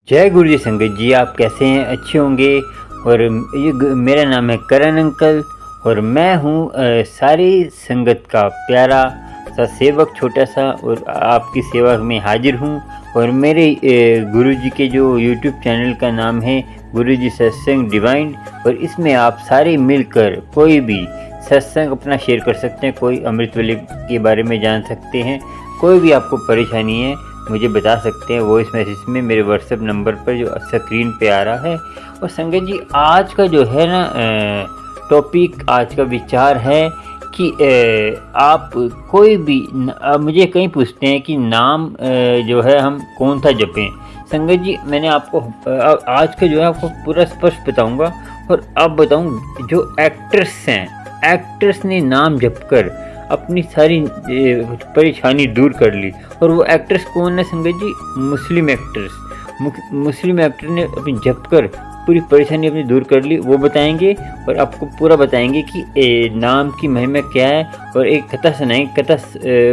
जय गुरु जी संगत जी, आप कैसे हैं? अच्छे होंगे। और मेरा नाम है करण अंकल और मैं हूँ सारी संगत का प्यारा सा सेवक, छोटा सा, और आपकी सेवा में हाजिर हूँ। और मेरे गुरु जी के जो यूट्यूब चैनल का नाम है गुरु जी सत्संग डिवाइन, और इसमें आप सारे मिलकर कोई भी सत्संग अपना शेयर कर सकते हैं, कोई अमृत वेले के बारे में जान सकते हैं, कोई भी आपको परेशानी है मुझे बता सकते हैं वॉइस मैसेज में मेरे व्हाट्सएप नंबर पर जो स्क्रीन पे आ रहा है। और संगत जी, आज का जो है ना टॉपिक, आज का विचार है कि आप कोई भी मुझे कहीं पूछते हैं कि नाम जो है हम कौन सा जपें। संगत जी, मैंने आपको आज का जो है आपको पूरा स्पष्ट बताऊंगा। और अब बताऊं, जो एक्ट्रेस हैं, एक्ट्रेस ने नाम जपकर अपनी सारी परेशानी दूर कर ली। और वो एक्ट्रेस कौन है संगत जी? मुस्लिम एक्ट्रेस। मुस्लिम एक्टर ने अपनी जप कर पूरी परेशानी अपनी दूर कर ली, वो बताएंगे। और आपको पूरा बताएंगे कि नाम की महिमा क्या है। और एक कथा सुनाएंगे, कथा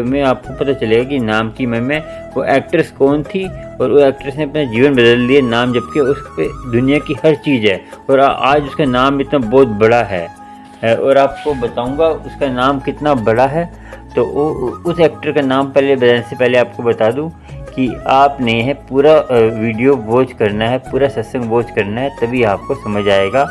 में आपको पता चलेगा कि नाम की महिमा, वो एक्ट्रेस कौन थी। और वो एक्ट्रेस ने अपना जीवन बदल दिया नाम जप के। उस पर दुनिया की हर चीज़ है और आज उसका नाम इतना बहुत बड़ा है। और आपको बताऊंगा उसका नाम कितना बड़ा है। तो उस एक्टर का नाम पहले बताने से पहले आपको बता दूं कि आपने है पूरा वीडियो वॉच करना है, पूरा सत्संग वॉच करना है, तभी आपको समझ आएगा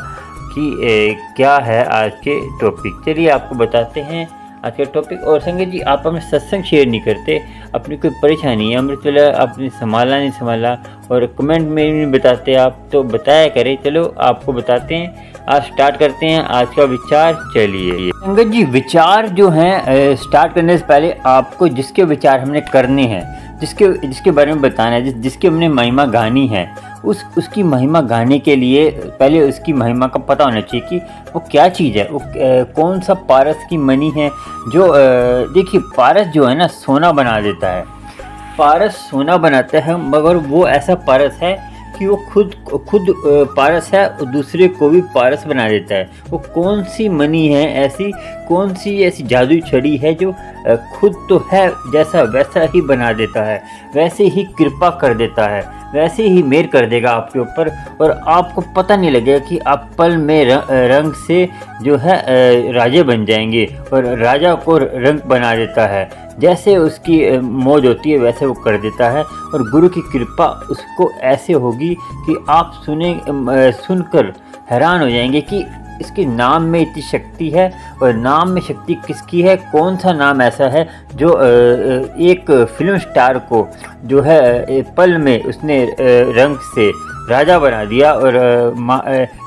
कि क्या है आज के टॉपिक। चलिए आपको बताते हैं आज का टॉपिक। और संगत जी, आप अपना सत्संग शेयर नहीं करते, अपनी कोई परेशानी है, अमृत वेला आपने संभाला नहीं संभाला, और कमेंट में नहीं बताते आप, तो बताया करें। चलो आपको बताते हैं, आज स्टार्ट करते हैं आज का विचार। चलिए संगत जी, विचार जो हैं स्टार्ट करने से पहले आपको जिसके विचार हमने करने हैं, जिसके बारे में बताना है, जिसकी हमने महिमा गानी है, उसकी महिमा गाने के लिए पहले उसकी महिमा का पता होना चाहिए कि वो क्या चीज़ है, वो कौन सा पारस की मणि है। जो देखिए, पारस जो है ना सोना बना देता है, पारस सोना बनाता है, मगर वो ऐसा पारस है कि वो खुद पारस है और दूसरे को भी पारस बना देता है। वो कौन सी मणि है ऐसी, कौन सी ऐसी जादुई छड़ी है जो खुद तो है जैसा वैसा ही बना देता है, वैसे ही कृपा कर देता है, वैसे ही मेहर कर देगा आपके ऊपर। और आपको पता नहीं लगेगा कि आप पल में रंग से जो है राजे बन जाएंगे। और राजा को रंग बना देता है, जैसे उसकी मौज होती है वैसे वो कर देता है। और गुरु की कृपा उसको ऐसे होगी कि आप सुनकर हैरान हो जाएंगे कि इसके नाम में इतनी शक्ति है। और नाम में शक्ति किसकी है? कौन सा नाम ऐसा है जो एक फिल्म स्टार को जो है पल में उसने रंग से राजा बना दिया और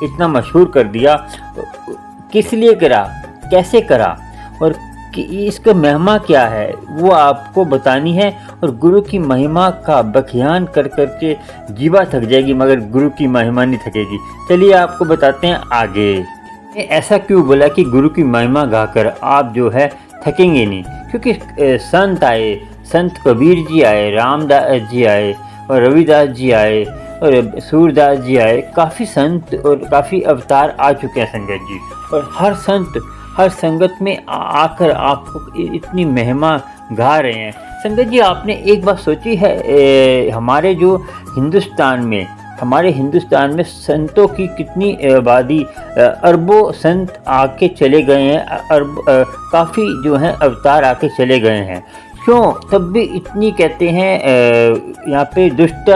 इतना मशहूर कर दिया। किस लिए करा, कैसे करा, और कि इसका महिमा क्या है, वो आपको बतानी है। और गुरु की महिमा का बखान कर करके जीवा थक जाएगी, मगर गुरु की महिमा नहीं थकेगी। चलिए आपको बताते हैं आगे। ऐसा क्यों बोला कि गुरु की महिमा गाकर आप जो है थकेंगे नहीं? क्योंकि संत आए, संत कबीर जी आए, रामदास जी आए, और रविदास जी आए, और सूरदास जी आए। काफ़ी संत और काफ़ी अवतार आ चुके हैं संगत जी। और हर संत हर संगत में आकर आपको इतनी महिमा गा रहे हैं। संगत जी, आपने एक बात सोची है, हमारे जो हमारे हिंदुस्तान में संतों की कितनी आबादी, अरबों संत आके चले गए हैं, काफ़ी जो हैं अवतार आके चले गए हैं। क्यों तब भी इतनी कहते हैं यहाँ पे दुष्ट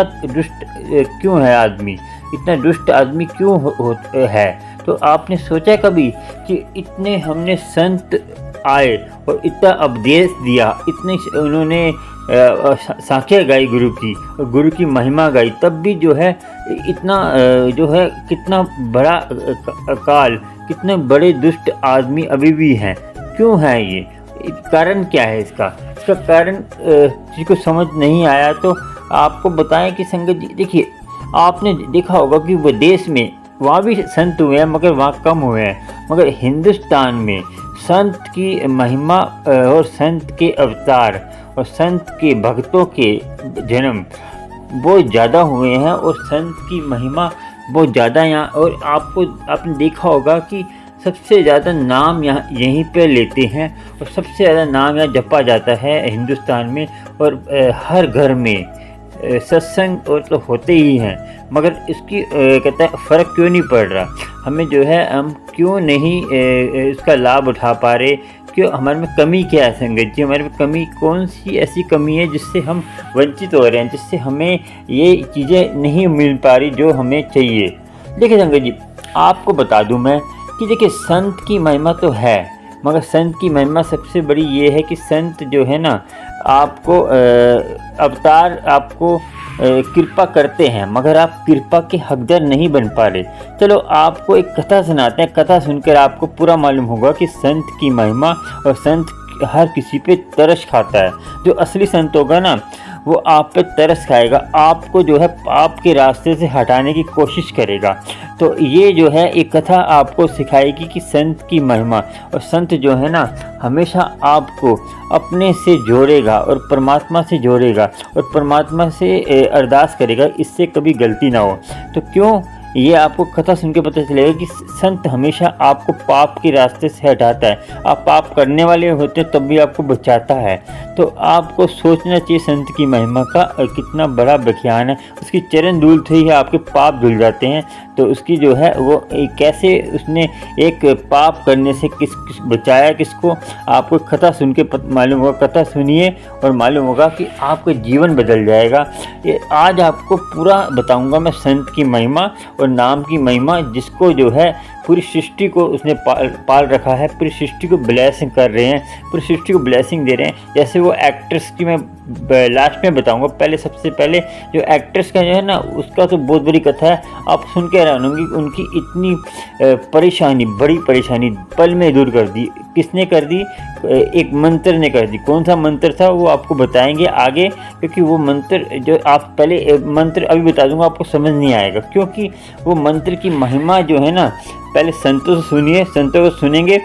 क्यों है आदमी, इतना दुष्ट आदमी क्यों है? तो आपने सोचा कभी कि इतने हमने संत आए और इतना उपदेश दिया, इतने उन्होंने साखियाँ गाई गुरु की, और गुरु की महिमा गाई, तब भी जो है इतना जो है कितना बड़ा काल, कितने बड़े दुष्ट आदमी अभी भी हैं। क्यों है ये? कारण क्या है इसका कारण जिसको समझ नहीं आया तो आपको बताएं कि संगत जी, देखिए, आपने देखा होगा कि विदेश में वहाँ भी संत हुए हैं, मगर वहाँ कम हुए हैं। मगर हिंदुस्तान में संत की महिमा और संत के अवतार और संत के भक्तों के जन्म बहुत ज़्यादा हुए हैं, और संत की महिमा बहुत ज़्यादा यहाँ। और आपने देखा होगा कि सबसे ज़्यादा नाम यहाँ यहीं पे लेते हैं, और सबसे ज़्यादा नाम यहाँ जपा जाता है हिंदुस्तान में। और हर घर में सत्संग और तो होते ही हैं, मगर इसकी कहता है फ़र्क क्यों नहीं पड़ रहा, हमें जो है हम क्यों नहीं इसका लाभ उठा पा रहे, क्यों हमारे में कमी क्या है संगत जी, हमारे में कमी कौन सी ऐसी कमी है जिससे हम वंचित हो रहे हैं, जिससे हमें ये चीज़ें नहीं मिल पा रही जो हमें चाहिए। देखिए संगत जी, आपको बता दूं मैं कि देखिए संत की महिमा तो है, मगर संत की महिमा सबसे बड़ी ये है कि संत जो है ना आपको अवतार आपको कृपा करते हैं, मगर आप कृपा के हकदार नहीं बन पा रहे। चलो आपको एक कथा सुनाते हैं, कथा सुनकर आपको पूरा मालूम होगा कि संत की महिमा, और संत हर किसी पे तरस खाता है। जो असली संत होगा ना वो आप पे तरस खाएगा, आपको जो है पाप के रास्ते से हटाने की कोशिश करेगा। तो ये जो है एक कथा आपको सिखाएगी कि संत की महिमा, और संत जो है ना हमेशा आपको अपने से जोड़ेगा और परमात्मा से जोड़ेगा, और परमात्मा से अरदास करेगा इससे कभी गलती ना हो। तो क्यों, ये आपको कथा सुन के पता चलेगा कि संत हमेशा आपको पाप के रास्ते से हटाता है। आप पाप करने वाले होते तब भी आपको बचाता है। तो आपको सोचना चाहिए संत की महिमा का कितना बड़ा व्याख्यान है। उसकी चरण धूलते ही आपके पाप धुल जाते हैं। तो उसकी जो है वो कैसे उसने एक पाप करने से किस बचाया किसको, आपको कथा सुन के मालूम होगा। कथा सुनिए और मालूम होगा कि आपका जीवन बदल जाएगा। ये आज आपको पूरा बताऊंगा मैं संत की महिमा और नाम की महिमा, जिसको जो है पूरी सृष्टि को उसने पाल रखा है, पूरी सृष्टि को ब्लेसिंग कर रहे हैं, पूरी सृष्टि को ब्लेसिंग दे रहे हैं। जैसे वो एक्ट्रेस की मैं लास्ट में बताऊंगा, पहले सबसे पहले जो एक्ट्रेस का जो है ना उसका तो बहुत बड़ी कथा है, आप सुन के हैरान होंगे। उनकी इतनी परेशानी, बड़ी परेशानी पल में दूर कर दी। किसने कर दी? एक मंत्र ने कर दी। कौन सा मंत्र था वो आपको बताएंगे आगे, क्योंकि वो मंत्र जो आप पहले मंत्र अभी बता दूंगा आपको समझ नहीं आएगा, क्योंकि वो मंत्र की महिमा जो है ना पहले संतों से सुनिए, संतों को सुनेंगे,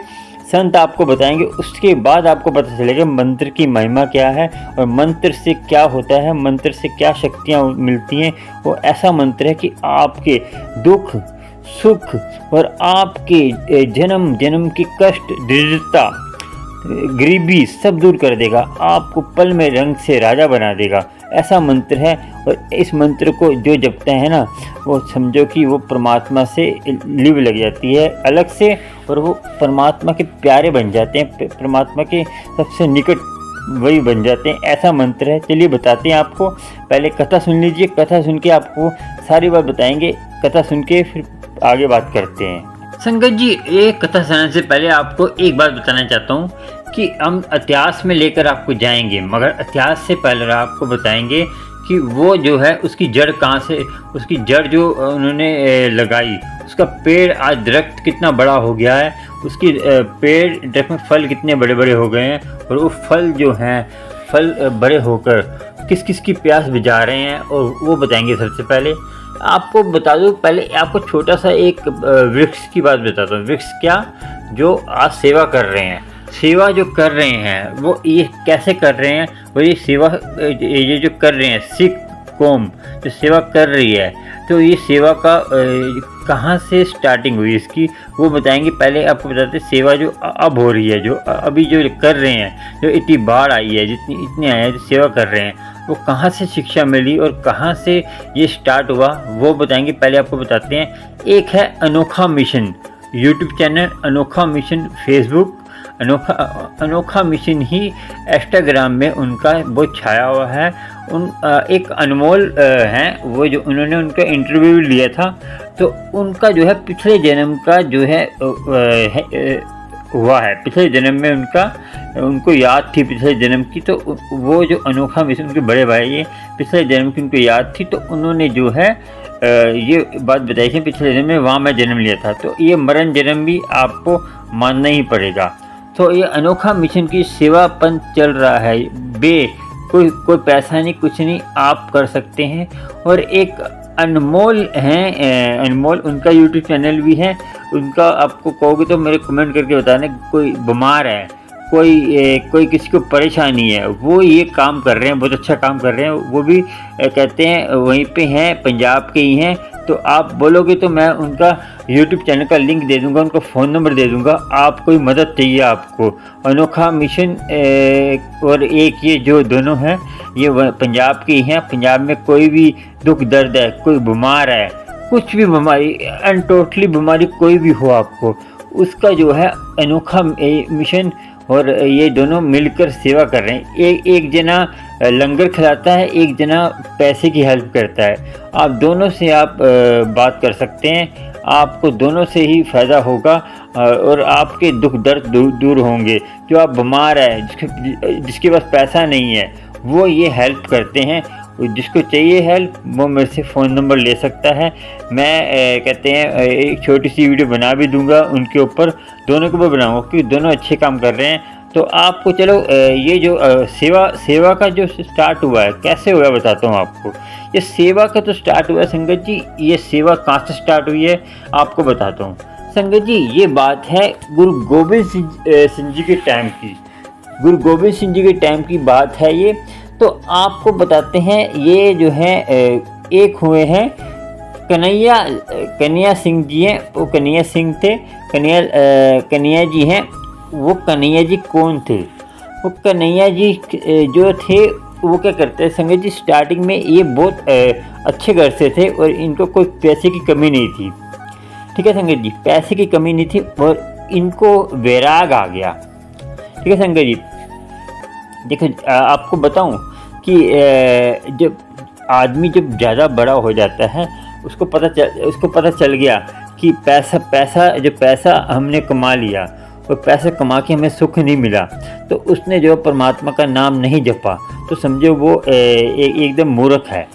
संत आपको बताएंगे, उसके बाद आपको पता चलेगा मंत्र की महिमा क्या है और मंत्र से क्या होता है, मंत्र से क्या शक्तियाँ मिलती हैं। वो ऐसा मंत्र है कि आपके दुख सुख और आपके जन्म जन्म की कष्ट दरिद्रता गरीबी सब दूर कर देगा, आपको पल में रंग से राजा बना देगा। ऐसा मंत्र है। और इस मंत्र को जो जपते हैं ना वो समझो कि वो परमात्मा से लिव लग जाती है अलग से, और वो परमात्मा के प्यारे बन जाते हैं, परमात्मा के सबसे निकट वही बन जाते हैं। ऐसा मंत्र है। चलिए बताते हैं आपको। पहले कथा सुन लीजिए, कथा सुन के आपको सारी बात बताएंगे। कथा सुन के फिर आगे बात करते हैं। संगत जी, ये कथा सुनाने से पहले आपको एक बात बताना चाहता हूँ कि हम इतिहास में लेकर आपको जाएंगे, मगर इतिहास से पहले आपको बताएंगे कि वो जो है उसकी जड़ कहाँ से, उसकी जड़ जो उन्होंने लगाई, उसका पेड़ आज दरख्त कितना बड़ा हो गया है, उसकी पेड़ दरख्त में फल कितने बड़े बड़े हो गए हैं, और वो फल जो हैं फल बड़े होकर किस किस की प्यास बुझा रहे हैं, और वो बताएंगे। सबसे पहले आपको बता दूं, पहले आपको छोटा सा एक वृक्ष की बात बताता हूँ। वृक्ष क्या, जो आज सेवा कर रहे हैं, सेवा जो कर रहे हैं वो ये कैसे कर रहे हैं, वो ये सेवा ये जो कर रहे हैं सिख कौम जो सेवा कर रही है, तो ये सेवा का कहाँ से स्टार्टिंग हुई इसकी वो बताएंगे। पहले आपको बताते सेवा जो अब हो रही है, जो अभी जो कर रहे हैं, जो इतनी बाढ़ आई है, जितनी इतने आए हैं जो सेवा कर रहे हैं, वो कहाँ से शिक्षा मिली और कहाँ से ये स्टार्ट हुआ वो बताएंगे। पहले आपको बताते हैं। एक है अनोखा मिशन यूट्यूब चैनल, अनोखा मिशन फेसबुक, अनोखा मिशन ही इंस्टाग्राम में उनका वो छाया हुआ है। एक अनमोल हैं वो, जो उन्होंने उनका इंटरव्यू लिया था, तो उनका जो है पिछले जन्म का जो है हुआ है, पिछले जन्म में उनको याद थी पिछले जन्म की, तो वो जो अनोखा मिशन उनके बड़े भाई ये पिछले जन्म की उनको याद थी, तो उन्होंने जो है ये बात बताई थी पिछले जन्म में वहाँ मैं जन्म लिया था, तो ये मरण जन्म भी आपको मानना ही पड़ेगा। तो ये अनोखा मिशन की सेवा पंथ चल रहा है, कोई पैसा नहीं कुछ नहीं, आप कर सकते हैं। और एक अनमोल हैं, अनमोल उनका यूट्यूब चैनल भी है। उनका आपको कहोगे तो मेरे कमेंट करके बताना, कोई बीमार है, कोई किसी को परेशानी है, वो ये काम कर रहे हैं, बहुत अच्छा काम कर रहे हैं। वो भी कहते हैं वहीं पे हैं, पंजाब के ही हैं, तो आप बोलोगे तो मैं उनका यूट्यूब चैनल का लिंक दे दूंगा, उनका फ़ोन नंबर दे दूंगा। आप कोई मदद चाहिए आपको, अनोखा मिशन और एक ये जो दोनों हैं ये पंजाब के ही हैं। पंजाब में कोई भी दुख दर्द है, कोई बीमार है, कुछ भी बीमारी टोटली बीमारी कोई भी हो आपको, उसका जो है अनोखा मिशन और ये दोनों मिलकर सेवा कर रहे हैं। एक जना लंगर खिलाता है, एक जना पैसे की हेल्प करता है। आप दोनों से आप बात कर सकते हैं, आपको दोनों से ही फ़ायदा होगा और आपके दुख दर्द दूर होंगे। जो आप बीमार है, जिसके पास पैसा नहीं है, वो ये हेल्प करते हैं। जिसको चाहिए हेल्प वो मेरे से फ़ोन नंबर ले सकता है। मैं कहते हैं एक छोटी सी वीडियो बना भी दूंगा उनके ऊपर, दोनों के ऊपर बनाऊंगा क्योंकि दोनों अच्छे काम कर रहे हैं। तो आपको चलो ये जो सेवा का जो स्टार्ट हुआ है, कैसे हुआ बताता हूँ आपको। ये सेवा का तो स्टार्ट हुआ है संगत जी, ये सेवा कहाँ से स्टार्ट हुई है आपको बताता हूँ संगत जी। ये बात है गुरु गोबिंद सिंह जी के टाइम की, गुरु गोबिंद सिंह जी के टाइम की बात है ये। तो आपको बताते हैं, ये जो है एक हुए हैं कन्हैया सिंह जी हैं, वो कन्हैया सिंह थे, कन्हैया जी हैं। वो कन्हैया जी कौन थे? वो कन्हैया जी जो थे वो क्या करते हैं संगत जी, स्टार्टिंग में ये बहुत अच्छे घर से थे और इनको कोई पैसे की कमी नहीं थी। ठीक है संगत जी, पैसे की कमी नहीं थी और इनको वैराग आ गया। ठीक है संगत जी, देखो आपको बताऊं कि जब आदमी जब ज़्यादा बड़ा हो जाता है उसको पता चल गया कि पैसा हमने कमा लिया और पैसा कमा के हमें सुख नहीं मिला, तो उसने जो परमात्मा का नाम नहीं जपा तो समझो वो एकदम मूर्ख है।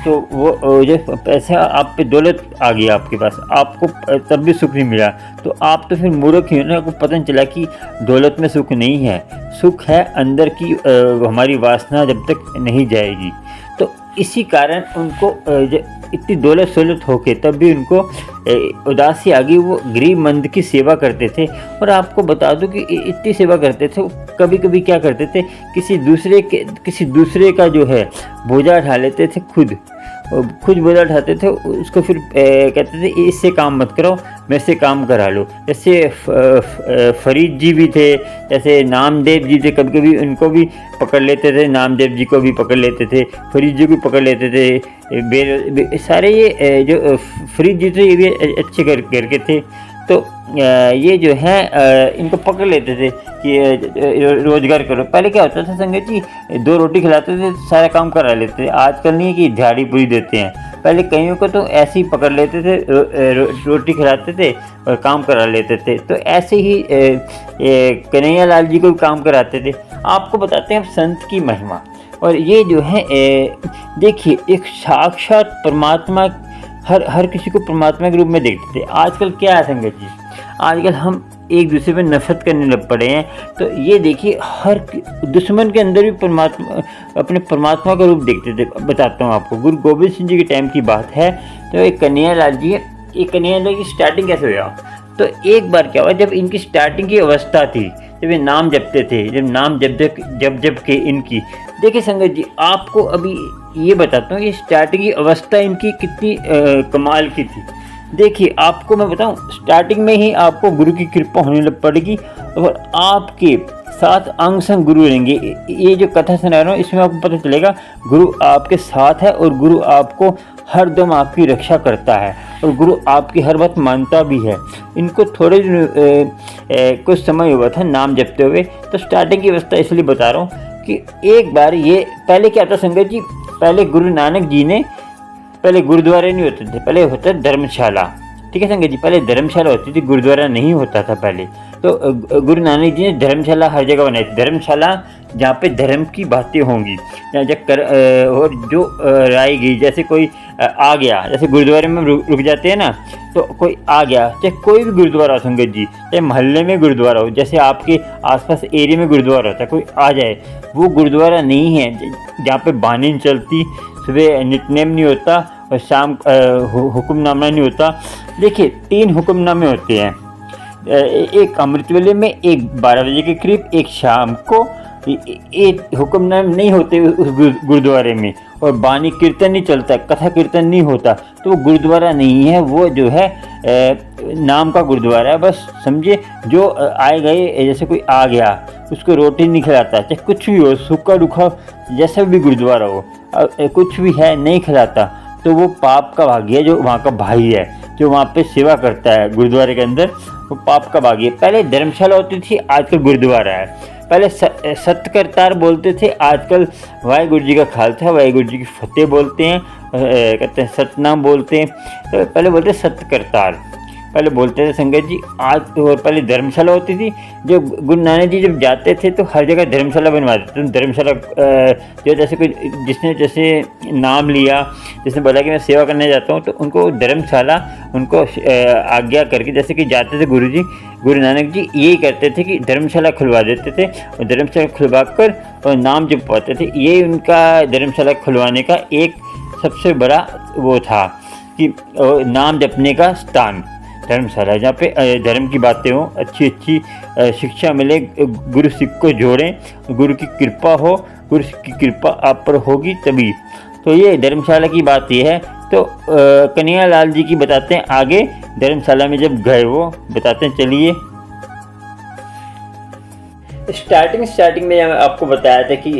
तो वो जो पैसा आप पे दौलत आ गई आपके पास, आपको तब भी सुख नहीं मिला, तो आप तो फिर मूर्ख ही हो ना। आपको पता नहीं चला कि दौलत में सुख नहीं है, सुख है अंदर की हमारी वासना जब तक नहीं जाएगी। तो इसी कारण उनको इतनी दौलत होके तब भी उनको उदासी आ गई। वो गरीब मंद की सेवा करते थे। और आपको बता दूं कि इतनी सेवा करते थे, कभी कभी क्या करते थे, किसी दूसरे का जो है बोझा उठा लेते थे, खुद बोझा उठाते थे, उसको फिर कहते थे इससे काम मत करो, मेरे से काम करा लो। जैसे फरीद जी भी थे, जैसे नामदेव जी थे, कभी कभी उनको भी पकड़ लेते थे, नामदेव जी को भी पकड़ लेते थे, फरीद जी को पकड़ लेते थे। सारे ये जो फरीद जी थे ये भी अच्छे घर के थे। तो ये जो है इनको पकड़ लेते थे कि रोज़गार करो। पहले क्या होता था संगत जी, 2 रोटी खिलाते थे सारा काम करा लेते थे। आजकल नहीं है कि दिहाड़ी पूरी देते हैं, पहले कईयों को तो ऐसे ही पकड़ लेते थे, रोटी खिलाते थे और काम करा लेते थे। तो ऐसे ही कन्हैया लाल जी को भी काम कराते थे। आपको बताते हैं संत की महिमा। और ये जो है देखिए, एक साक्षात परमात्मा, हर किसी को परमात्मा के रूप में देखते थे। आजकल क्या है संगत जी, आजकल हम एक दूसरे पे नफरत करने लग पड़े हैं। तो ये देखिए, हर दुश्मन के अंदर भी अपने परमात्मा का रूप देखते थे। बताता हूँ आपको, गुरु गोबिंद सिंह जी के टाइम की बात है। तो एक कन्हैया लाल जी है, एक कन्हैया लाल की स्टार्टिंग कैसे हुआ। तो एक बार क्या हुआ, जब इनकी स्टार्टिंग की अवस्था थी, जब ये नाम जपते थे, जब नाम जब के इनकी, देखिए संगत जी आपको अभी ये बताता हूँ, ये स्टार्टिंग की अवस्था इनकी कितनी कमाल की थी। देखिए आपको मैं बताऊं, स्टार्टिंग में ही आपको गुरु की कृपा होने लग पड़ेगी और आपके साथ अंग संग गुरु रहेंगे। ये जो कथा सुना रहा हूँ इसमें आपको पता चलेगा गुरु आपके साथ है और गुरु आपको हर दम आपकी रक्षा करता है और गुरु आपकी हर बात मानता भी है। इनको थोड़े कुछ समय हुआ था नाम जपते हुए। तो स्टार्टिंग की अवस्था इसलिए बता रहा हूँ कि एक बार ये पहले क्या था संगत जी, पहले गुरु नानक जी ने, पहले गुरुद्वारे नहीं होते थे, पहले होता धर्मशाला। ठीक है संगत जी, पहले धर्मशाला होती थी, गुरुद्वारा नहीं होता था पहले। तो गुरु नानक जी ने धर्मशाला हर जगह बनाई थी। धर्मशाला जहाँ पे धर्म की बातें होंगी, और जो राय गई, जैसे कोई आ गया, जैसे गुरुद्वारे में रुक जाते हैं ना, तो कोई आ गया, चाहे कोई भी गुरुद्वारा हो संगत जी, चाहे मोहल्ले में गुरुद्वारा हो, जैसे आपके आसपास एरिया में गुरुद्वारा होता है, कोई आ जाए, वो गुरुद्वारा नहीं है जहाँ पे बानी नहीं चलती, सुबह नितनेम नहीं होता और शाम हुक्मनामा नहीं होता। देखिए 3 हुक्मनामे होते हैं, एक अमृत वेले में, एक 12 बजे के करीब, एक शाम को। एक हुक्मनामे नहीं होते उस गुरुद्वारे में, और बानी कीर्तन नहीं चलता, कथा कीर्तन नहीं होता, तो वो गुरुद्वारा नहीं है, वो जो है नाम का गुरुद्वारा है। बस समझिए, जो आए गए, जैसे कोई आ गया उसको रोटी नहीं खिलाता, चाहे कुछ भी हो, सूखा रूखा जैसा भी गुरुद्वारा हो, कुछ भी है नहीं खिलाता, तो वो पाप का भागी है। जो वहाँ का भाई है, जो वहाँ पे सेवा करता है गुरुद्वारे के अंदर, वो पाप का भागी है। पहले धर्मशाला होती थी, आजकल गुरुद्वारा है। पहले सत्य करतार बोलते थे, आजकल वाहिगुरु जी का खालसा, वाहिगुरु जी की फतेह बोलते हैं, कहते हैं सतनाम बोलते हैं। तो पहले बोलते सत्य करतार, पहले बोलते थे संगत जी। आज और पहले धर्मशाला होती थी। जो गुरु नानक जी जब जाते थे तो हर जगह धर्मशाला बनवा देते थे। धर्मशाला जो जैसे कोई जिसने जैसे नाम लिया, जिसने बोला कि मैं सेवा करने जाता हूँ, तो उनको धर्मशाला उनको आज्ञा करके, जैसे कि जाते थे गुरु नानक जी यही करते थे कि धर्मशाला खुलवा देते थे, और धर्मशाला खुलवा कर और नाम जब पाते थे। ये उनका धर्मशाला खुलवाने का एक सबसे बड़ा वो था कि नाम जपने का स्थान धर्मशाला, जहाँ पे धर्म की बातें हों, अच्छी अच्छी शिक्षा मिले, गुरु सिख को जोड़ें, गुरु की कृपा हो, गुरु की कृपा आप पर होगी तभी। तो ये धर्मशाला की बात ये है। तो कन्हैया लाल जी की बताते हैं आगे, धर्मशाला में जब गए वो बताते हैं। चलिए, स्टार्टिंग में आपको बताया था कि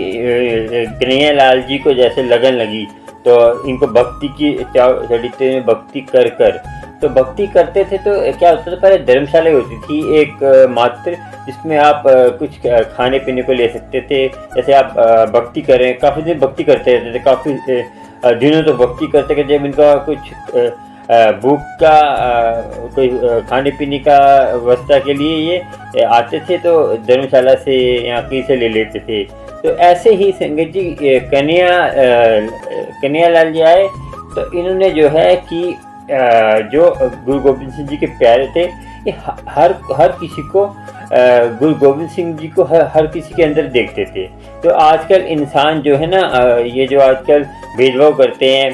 कन्हैया लाल जी को जैसे लगन लगी, तो इनको भक्ति की चढ़ते में भक्ति कर तो भक्ति करते थे। तो क्या होता था, पहले धर्मशाला होती थी एक मात्र, जिसमें आप कुछ खाने पीने को ले सकते थे। जैसे आप भक्ति कर रहे हैं, काफ़ी दिन भक्ति करते रहते थे, काफ़ी दिनों तो भक्ति करते थे। जब इनका कुछ भूख का कोई खाने पीने का व्यवस्था के लिए ये आते थे, तो धर्मशाला से यहाँ कहीं से ले लेते थे। तो ऐसे ही संगत जी कन्हैया लाल जी आए, तो इन्होंने जो है कि जो गुरु गोविंद सिंह जी के प्यारे थे, ये हर किसी को गुरु गोविंद सिंह जी को हर किसी के अंदर देखते थे। तो आजकल इंसान जो है ना, ये जो आजकल भेदभाव करते हैं,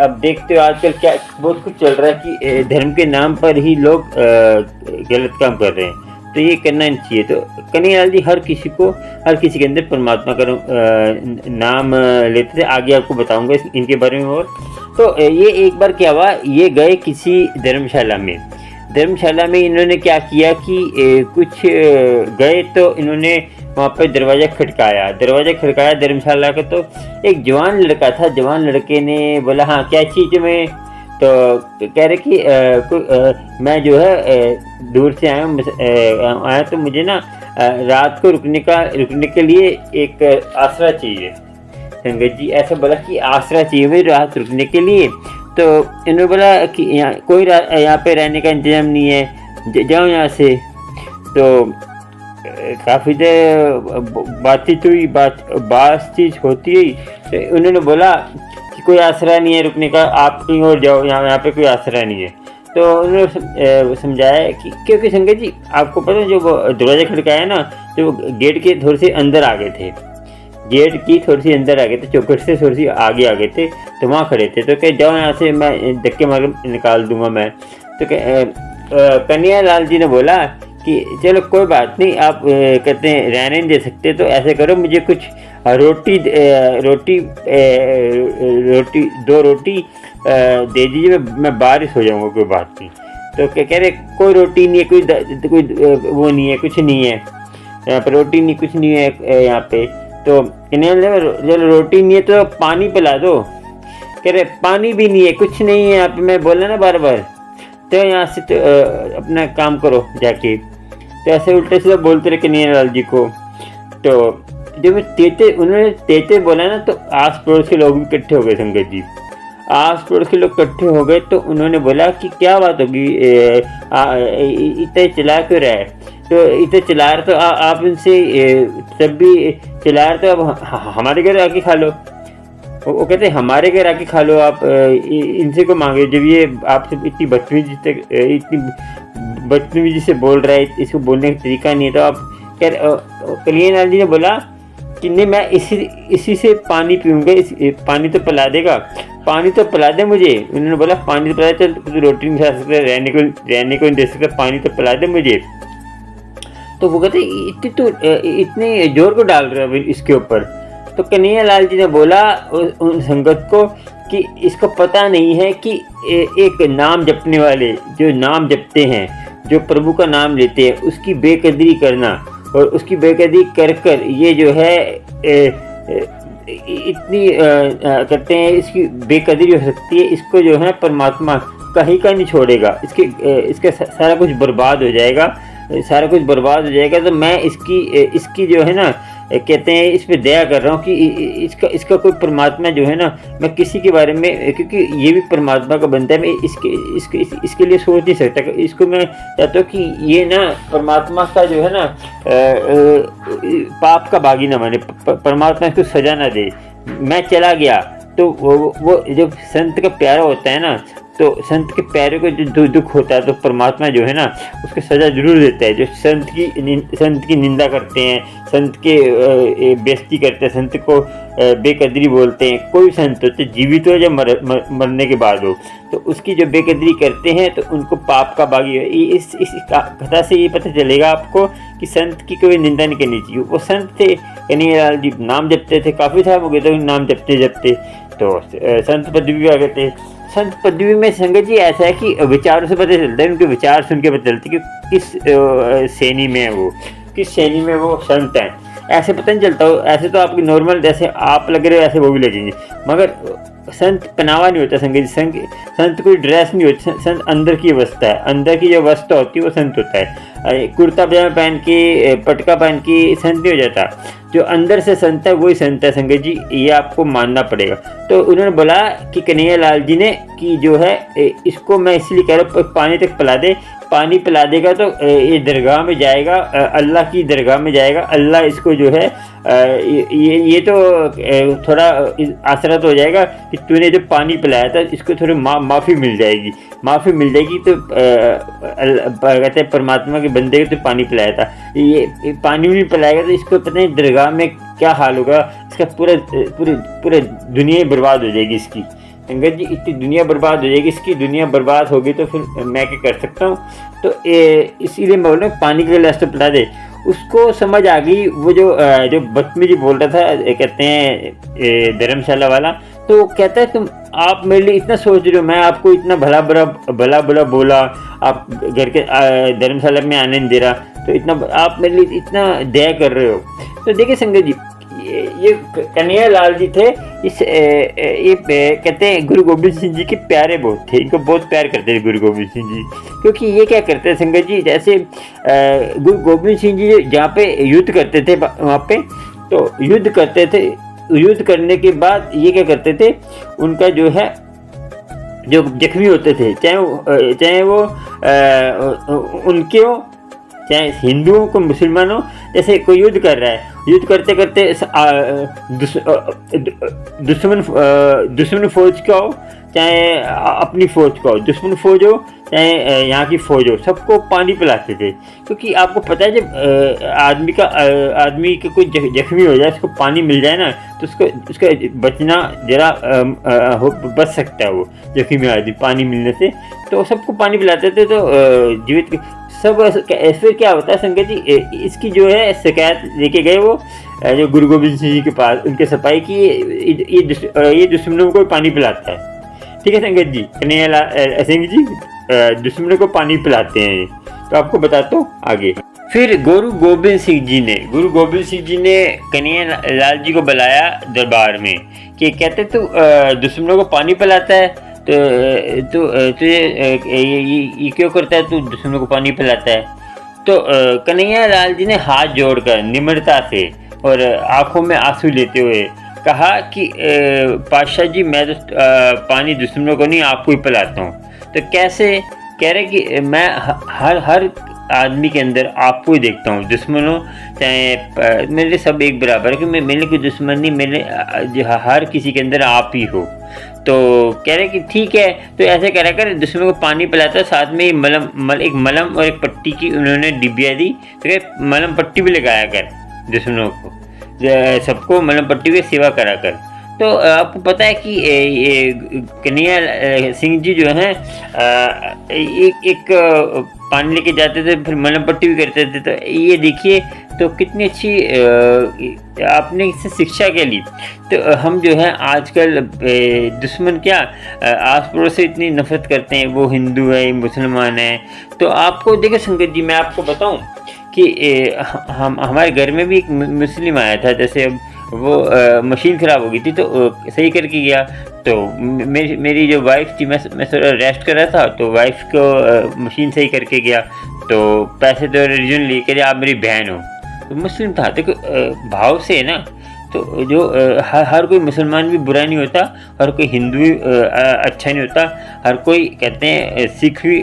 अब देखते हो आजकल क्या बहुत कुछ चल रहा है कि धर्म के नाम पर ही लोग गलत काम कर रहे हैं, तो ये करना नहीं चाहिए। तो कन्हैया लाल जी हर किसी के अंदर परमात्मा का नाम लेते थे। आगे आपको बताऊंगा इनके बारे में और। तो ये एक बार क्या हुआ, ये गए किसी धर्मशाला में इन्होंने क्या किया कि कुछ गए, तो इन्होंने वहाँ पर दरवाज़ा खटकाया धर्मशाला का। तो एक जवान लड़का था, जवान लड़के ने बोला हाँ क्या चीज़ में, तो कह रहे कि मैं जो है दूर से आया तो मुझे ना रात को रुकने के लिए एक आसरा चाहिए। संगत जी ऐसा बोला कि आसरा चाहिए भाई रात रुकने के लिए। तो इन्होंने बोला कि यहाँ पे रहने का इंतजाम नहीं है, जाओ यहाँ से। तो काफ़ी देर बातचीत हुई, बातचीत होती हुई, तो उन्होंने बोला कि कोई आसरा नहीं है रुकने का, आप कहीं और जाओ, यहाँ पे कोई आसरा नहीं है। तो उन्होंने समझाया कि क्योंकि संगत जी आपको पता है, जो दरवाज़ा खड़काया ना, जो गेट के थोड़े से अंदर आ गए थे, चौखट से थोड़ी सी आगे आ गए थे, तो वहाँ खड़े थे। तो कहे जाओ यहाँ से, मैं धक्के मार निकाल दूंगा मैं। तो कन्हैया लाल जी ने बोला कि चलो कोई बात नहीं, आप कहते हैं रहने नहीं दे सकते, तो ऐसे करो मुझे कुछ रोटी 2 रोटी दे दीजिए, मैं बारिश हो जाऊँगा, कोई बात नहीं। तो कह रहे कोई रोटी नहीं है, कोई वो नहीं है, कुछ नहीं है यहाँ पर, रोटी नहीं कुछ नहीं है यहाँ पे। तो चलो रोटी नहीं है तो पानी पिला दो। कह रहे पानी भी नहीं है, कुछ नहीं है यहाँ पे, मैं बोला ना बार, तो यहाँ से तो अपना काम करो जाके। तो ऐसे उल्टे सीधे बोलते रहे कन्हैया लाल जी को। तो जब उन्होंने तेते बोला ना, तो आस पड़ोस के लोग भी इकट्ठे हो गए। संगत जी आस पड़ोस के लोग इकट्ठे हो गए, तो उन्होंने बोला कि क्या बात होगी, इतना चिल्ला क्यों रहा है। तो इतना चिल्ला रहे, तो आप इनसे तब भी चिल्ला रहे, तो अब हमारे घर आके खा लो। वो कहते हमारे घर आके खा लो, आप इनसे को मांगे, जब ये आपसे इतनी बदतमीजी से बोल रहा है, इसको बोलने का तरीका नहीं है। तो आप कन्हैया लाल जी ने बोला कि नहीं, मैं इसी से पानी पीऊँगा, पानी तो पिला देगा, पानी तो पिला दे मुझे। उन्होंने बोला पानी तो पिला दे, चल रोटी नहीं खा सकता, रहने को नहीं दे सकता, पानी तो पिला दे मुझे। तो वो कहते इतने जोर को डाल रहे हैं इसके ऊपर। तो कन्हैया लाल जी ने बोला उन संगत को कि इसको पता नहीं है कि एक नाम जपने वाले जो नाम जपते हैं, जो प्रभु का नाम लेते हैं, उसकी बेकदरी करना और उसकी बेकदरी कर कर ये जो है इतनी करते हैं, इसकी बेकदरी हो सकती है। इसको जो है परमात्मा कहीं का नहीं छोड़ेगा, इसका सारा कुछ बर्बाद हो जाएगा, सारा कुछ बर्बाद हो जाएगा। तो मैं इसकी जो है ना कहते हैं इस पे दया कर रहा हूँ कि इसका कोई परमात्मा जो है ना, मैं किसी के बारे में, क्योंकि ये भी परमात्मा का बंदा है, मैं इसके लिए सोच नहीं सकता। इसको मैं चाहता हूँ कि ये ना परमात्मा का जो है ना पाप का बागी ना बने, परमात्मा इसको सजा ना दे। मैं चला गया तो वो जब संत का प्यारा होता है ना, तो संत के प्यारे को जो दुख होता है तो परमात्मा जो है ना उसको सज़ा जरूर देता है। जो संत की निंदा करते हैं, संत के बेइज्जती करते हैं, संत को बेकदरी बोलते हैं, कोई संत हो जीवित हो या मरने के बाद हो, तो उसकी जो बेकदरी करते हैं तो उनको पाप का बागी है। इस कथा से ये पता चलेगा आपको कि संत की कोई निंदा नहीं करनी चाहिए। वो संत थे, कन्हैया लाल जी नाम जपते थे, काफ़ी साल हो गए थे नाम जपते जपते, तो संत पदवी आ गए थे। संत पदवी में संगत जी ऐसा है कि विचारों से पता चलता है, उनके विचार सुन के पता चलता है कि किस श्रेणी में है वो, किस श्रेणी में वो संत हैं। ऐसे पता नहीं चलता हो, ऐसे तो आपकी नॉर्मल जैसे आप लग रहे हो ऐसे वो भी लगेंगे, मगर संत पहनावा नहीं होता संगत जी, संत कोई ड्रेस नहीं होती, संत अंदर की अवस्था है, अंदर की जो अवस्था होती है वो संत होता है। कुर्ता पजामा पहन के पटका पहन के संत नहीं हो जाता, जो अंदर से संत है वही संत है संगत जी, ये आपको मानना पड़ेगा। तो उन्होंने बोला कि कन्हैया लाल जी ने कि जो है इसको मैं इसलिए कह रहा हूँ पानी तक पिला दे, पानी पिला देगा तो ये दरगाह में जाएगा, अल्लाह की दरगाह में जाएगा, अल्लाह इसको जो है ये तो थोड़ा आसरा तो हो जाएगा कि तूने जो पानी पिलाया था इसको थोड़ी माफ़ी मिल जाएगी, माफ़ी मिल जाएगी। तो कहते हैं परमात्मा के बंदे को तो पानी पिलाया था, ये पानी नहीं पिलाएगा तो इसको पता नहीं दरगाह में क्या हाल होगा, इसका पूरा दुनिया बर्बाद हो जाएगी इसकी। संगत जी इतनी दुनिया बर्बाद हो जाएगी, इसकी दुनिया बर्बाद होगी तो फिर मैं क्या कर सकता हूँ। तो इसीलिए मैं बोल रहा हूँ पानी के गिलास तो पिला दे। उसको समझ आ गई, वो जो बदतमीजी बोल रहा था कहते हैं धर्मशाला वाला, तो कहता है तुम आप मेरे लिए इतना सोच रहे हो, मैं आपको इतना भला बुरा बोला, आप घर के धर्मशाला में आने नहीं दे रहा, तो इतना आप मेरे लिए इतना दया कर रहे हो। तो देखिए संगत जी ये कन्हैया लाल जी थे, ये कहते हैं गुरु गोबिंद सिंह जी के प्यारे बहुत थे, इनको बहुत प्यार करते थे गुरु गोबिंद सिंह जी। क्योंकि ये क्या करते हैं संगत जी, जैसे गुरु गोबिंद सिंह जी जहाँ पे युद्ध करते थे वहाँ पे, तो युद्ध करते थे, युद्ध करने के बाद ये क्या करते थे, उनका जो है जो जख्मी होते थे, चाहे वो उनके हो, चाहे हिंदुओं को मुसलमानों, जैसे कोई युद्ध कर रहा है, युद्ध करते करते दुश्मन फौज का हो चाहे अपनी फौज का हो, दुश्मन फौज हो चाहे यहाँ की फौज हो, सबको पानी पिलाते थे। क्योंकि आपको पता है जब आदमी का कोई जख्मी हो जाए, उसको पानी मिल जाए ना तो उसका बचना जरा बच सकता है, वो जख्मी आदमी पानी मिलने से, तो सबको पानी पिलाते थे। तो जीवित सब फिर क्या होता है संगत जी, इसकी जो है शिकायत लेके गए वो जो गुरु गोबिंद सिंह जी के पास, उनके सिपाही की ये दुश्मनों को पानी पिलाता है। ठीक है संगत जी, कन्हैया सिंह जी दुश्मनों को पानी पिलाते हैं। तो आपको बताता हूँ आगे। फिर गुरु गोबिंद सिंह जी ने कन्हैया लाल जी को बुलाया दरबार में कि कहते तू दुश्मनों को पानी पिलाता है, तो ये क्यों करता है, तू दुश्मनों को पानी पिलाता है। तो कन्हैया लाल जी ने हाथ जोड़कर निम्रता से और आंखों में आंसू लेते हुए कहा कि पातशाह जी मैं तो पानी दुश्मनों को नहीं आपको ही पिलाता हूँ। तो कैसे, कह रहे कि मैं हर आदमी के अंदर आपको ही देखता हूँ, दुश्मनों चाहे मेरे सब एक बराबर है, कि मेरे कोई दुश्मन नहीं, मेरे हर किसी के अंदर आप ही हो। तो कह रहे कि ठीक है, तो ऐसे करा कर दुश्मनों को पानी पिलाता, साथ में एक मलम और एक पट्टी की उन्होंने डिबिया दी, तो मलम पट्टी भी लगाया कर दुश्मनों को, सबको मलम पट्टी की सेवा करा कर। तो आपको पता है कि कन्हैया सिंह जी जो हैं एक पानी लेके जाते थे, फिर मलम पट्टी भी करते थे। तो ये देखिए तो कितनी अच्छी आपने इससे शिक्षा क्या ली। तो हम जो है आजकल दुश्मन क्या आस पड़ोस से इतनी नफरत करते हैं, वो हिंदू है, मुसलमान है। तो आपको देखिए संगत जी, मैं आपको बताऊं कि हम हमारे घर में भी एक मुस्लिम आया था। जैसे अब वो मशीन ख़राब हो गई थी तो सही करके गया। तो मेरी जो वाइफ़ थी, मैं थोड़ा रेस्ट कर रहा था, तो वाइफ़ को मशीन सही करके गया। तो पैसे तो रिजन लिए, कह रहे आप मेरी बहन हो। तो मुस्लिम था, देखो भाव से है ना। तो जो हर कोई मुसलमान भी बुरा नहीं होता, हर कोई हिंदू भी अच्छा नहीं होता। हर कोई कहते हैं सिख भी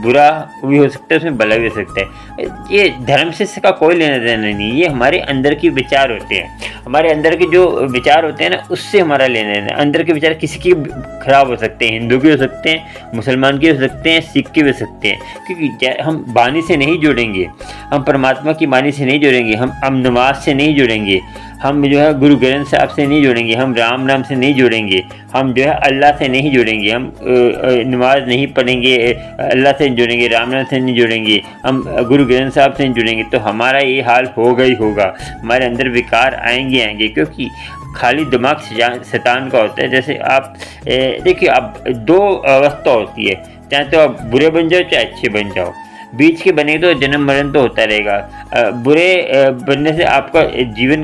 बुरा भी हो सकता है, उसमें भला भी हो सकता है। ये धर्म से इसका कोई लेना देना नहीं, ये हमारे अंदर के विचार होते हैं। हमारे अंदर के जो विचार होते हैं ना, उससे हमारा लेना देना। अंदर के विचार किसी के खराब हो सकते हैं, हिंदू के हो सकते हैं, मुसलमान के हो सकते हैं, सिख के हो सकते हैं। क्योंकि हम बानी से नहीं जुड़ेंगे, हम परमात्मा की बानी से नहीं जुड़ेंगे, हम नमाज से नहीं जुड़ेंगे, हम जो है गुरु ग्रंथ साहब से नहीं जुड़ेंगे, हम राम नाम से नहीं जुड़ेंगे, हम जो है अल्लाह से नहीं जुड़ेंगे, हम नमाज नहीं पढ़ेंगे, अल्लाह से जुड़ेंगे, राम नाम से नहीं जुड़ेंगे, हम गुरु ग्रंथ साहब से नहीं जुड़ेंगे, तो हमारा ये हाल होगा ही होगा। हमारे अंदर विकार आएंगे, क्योंकि खाली दिमाग शैतान का होता है। जैसे आप देखिए, आप दो अवस्था होती है, चाहे तो आप बुरे बन जाओ चाहे अच्छे बन जाओ, बीच के बने तो जन्म मरण तो होता रहेगा। बुरे बनने से आपका जीवन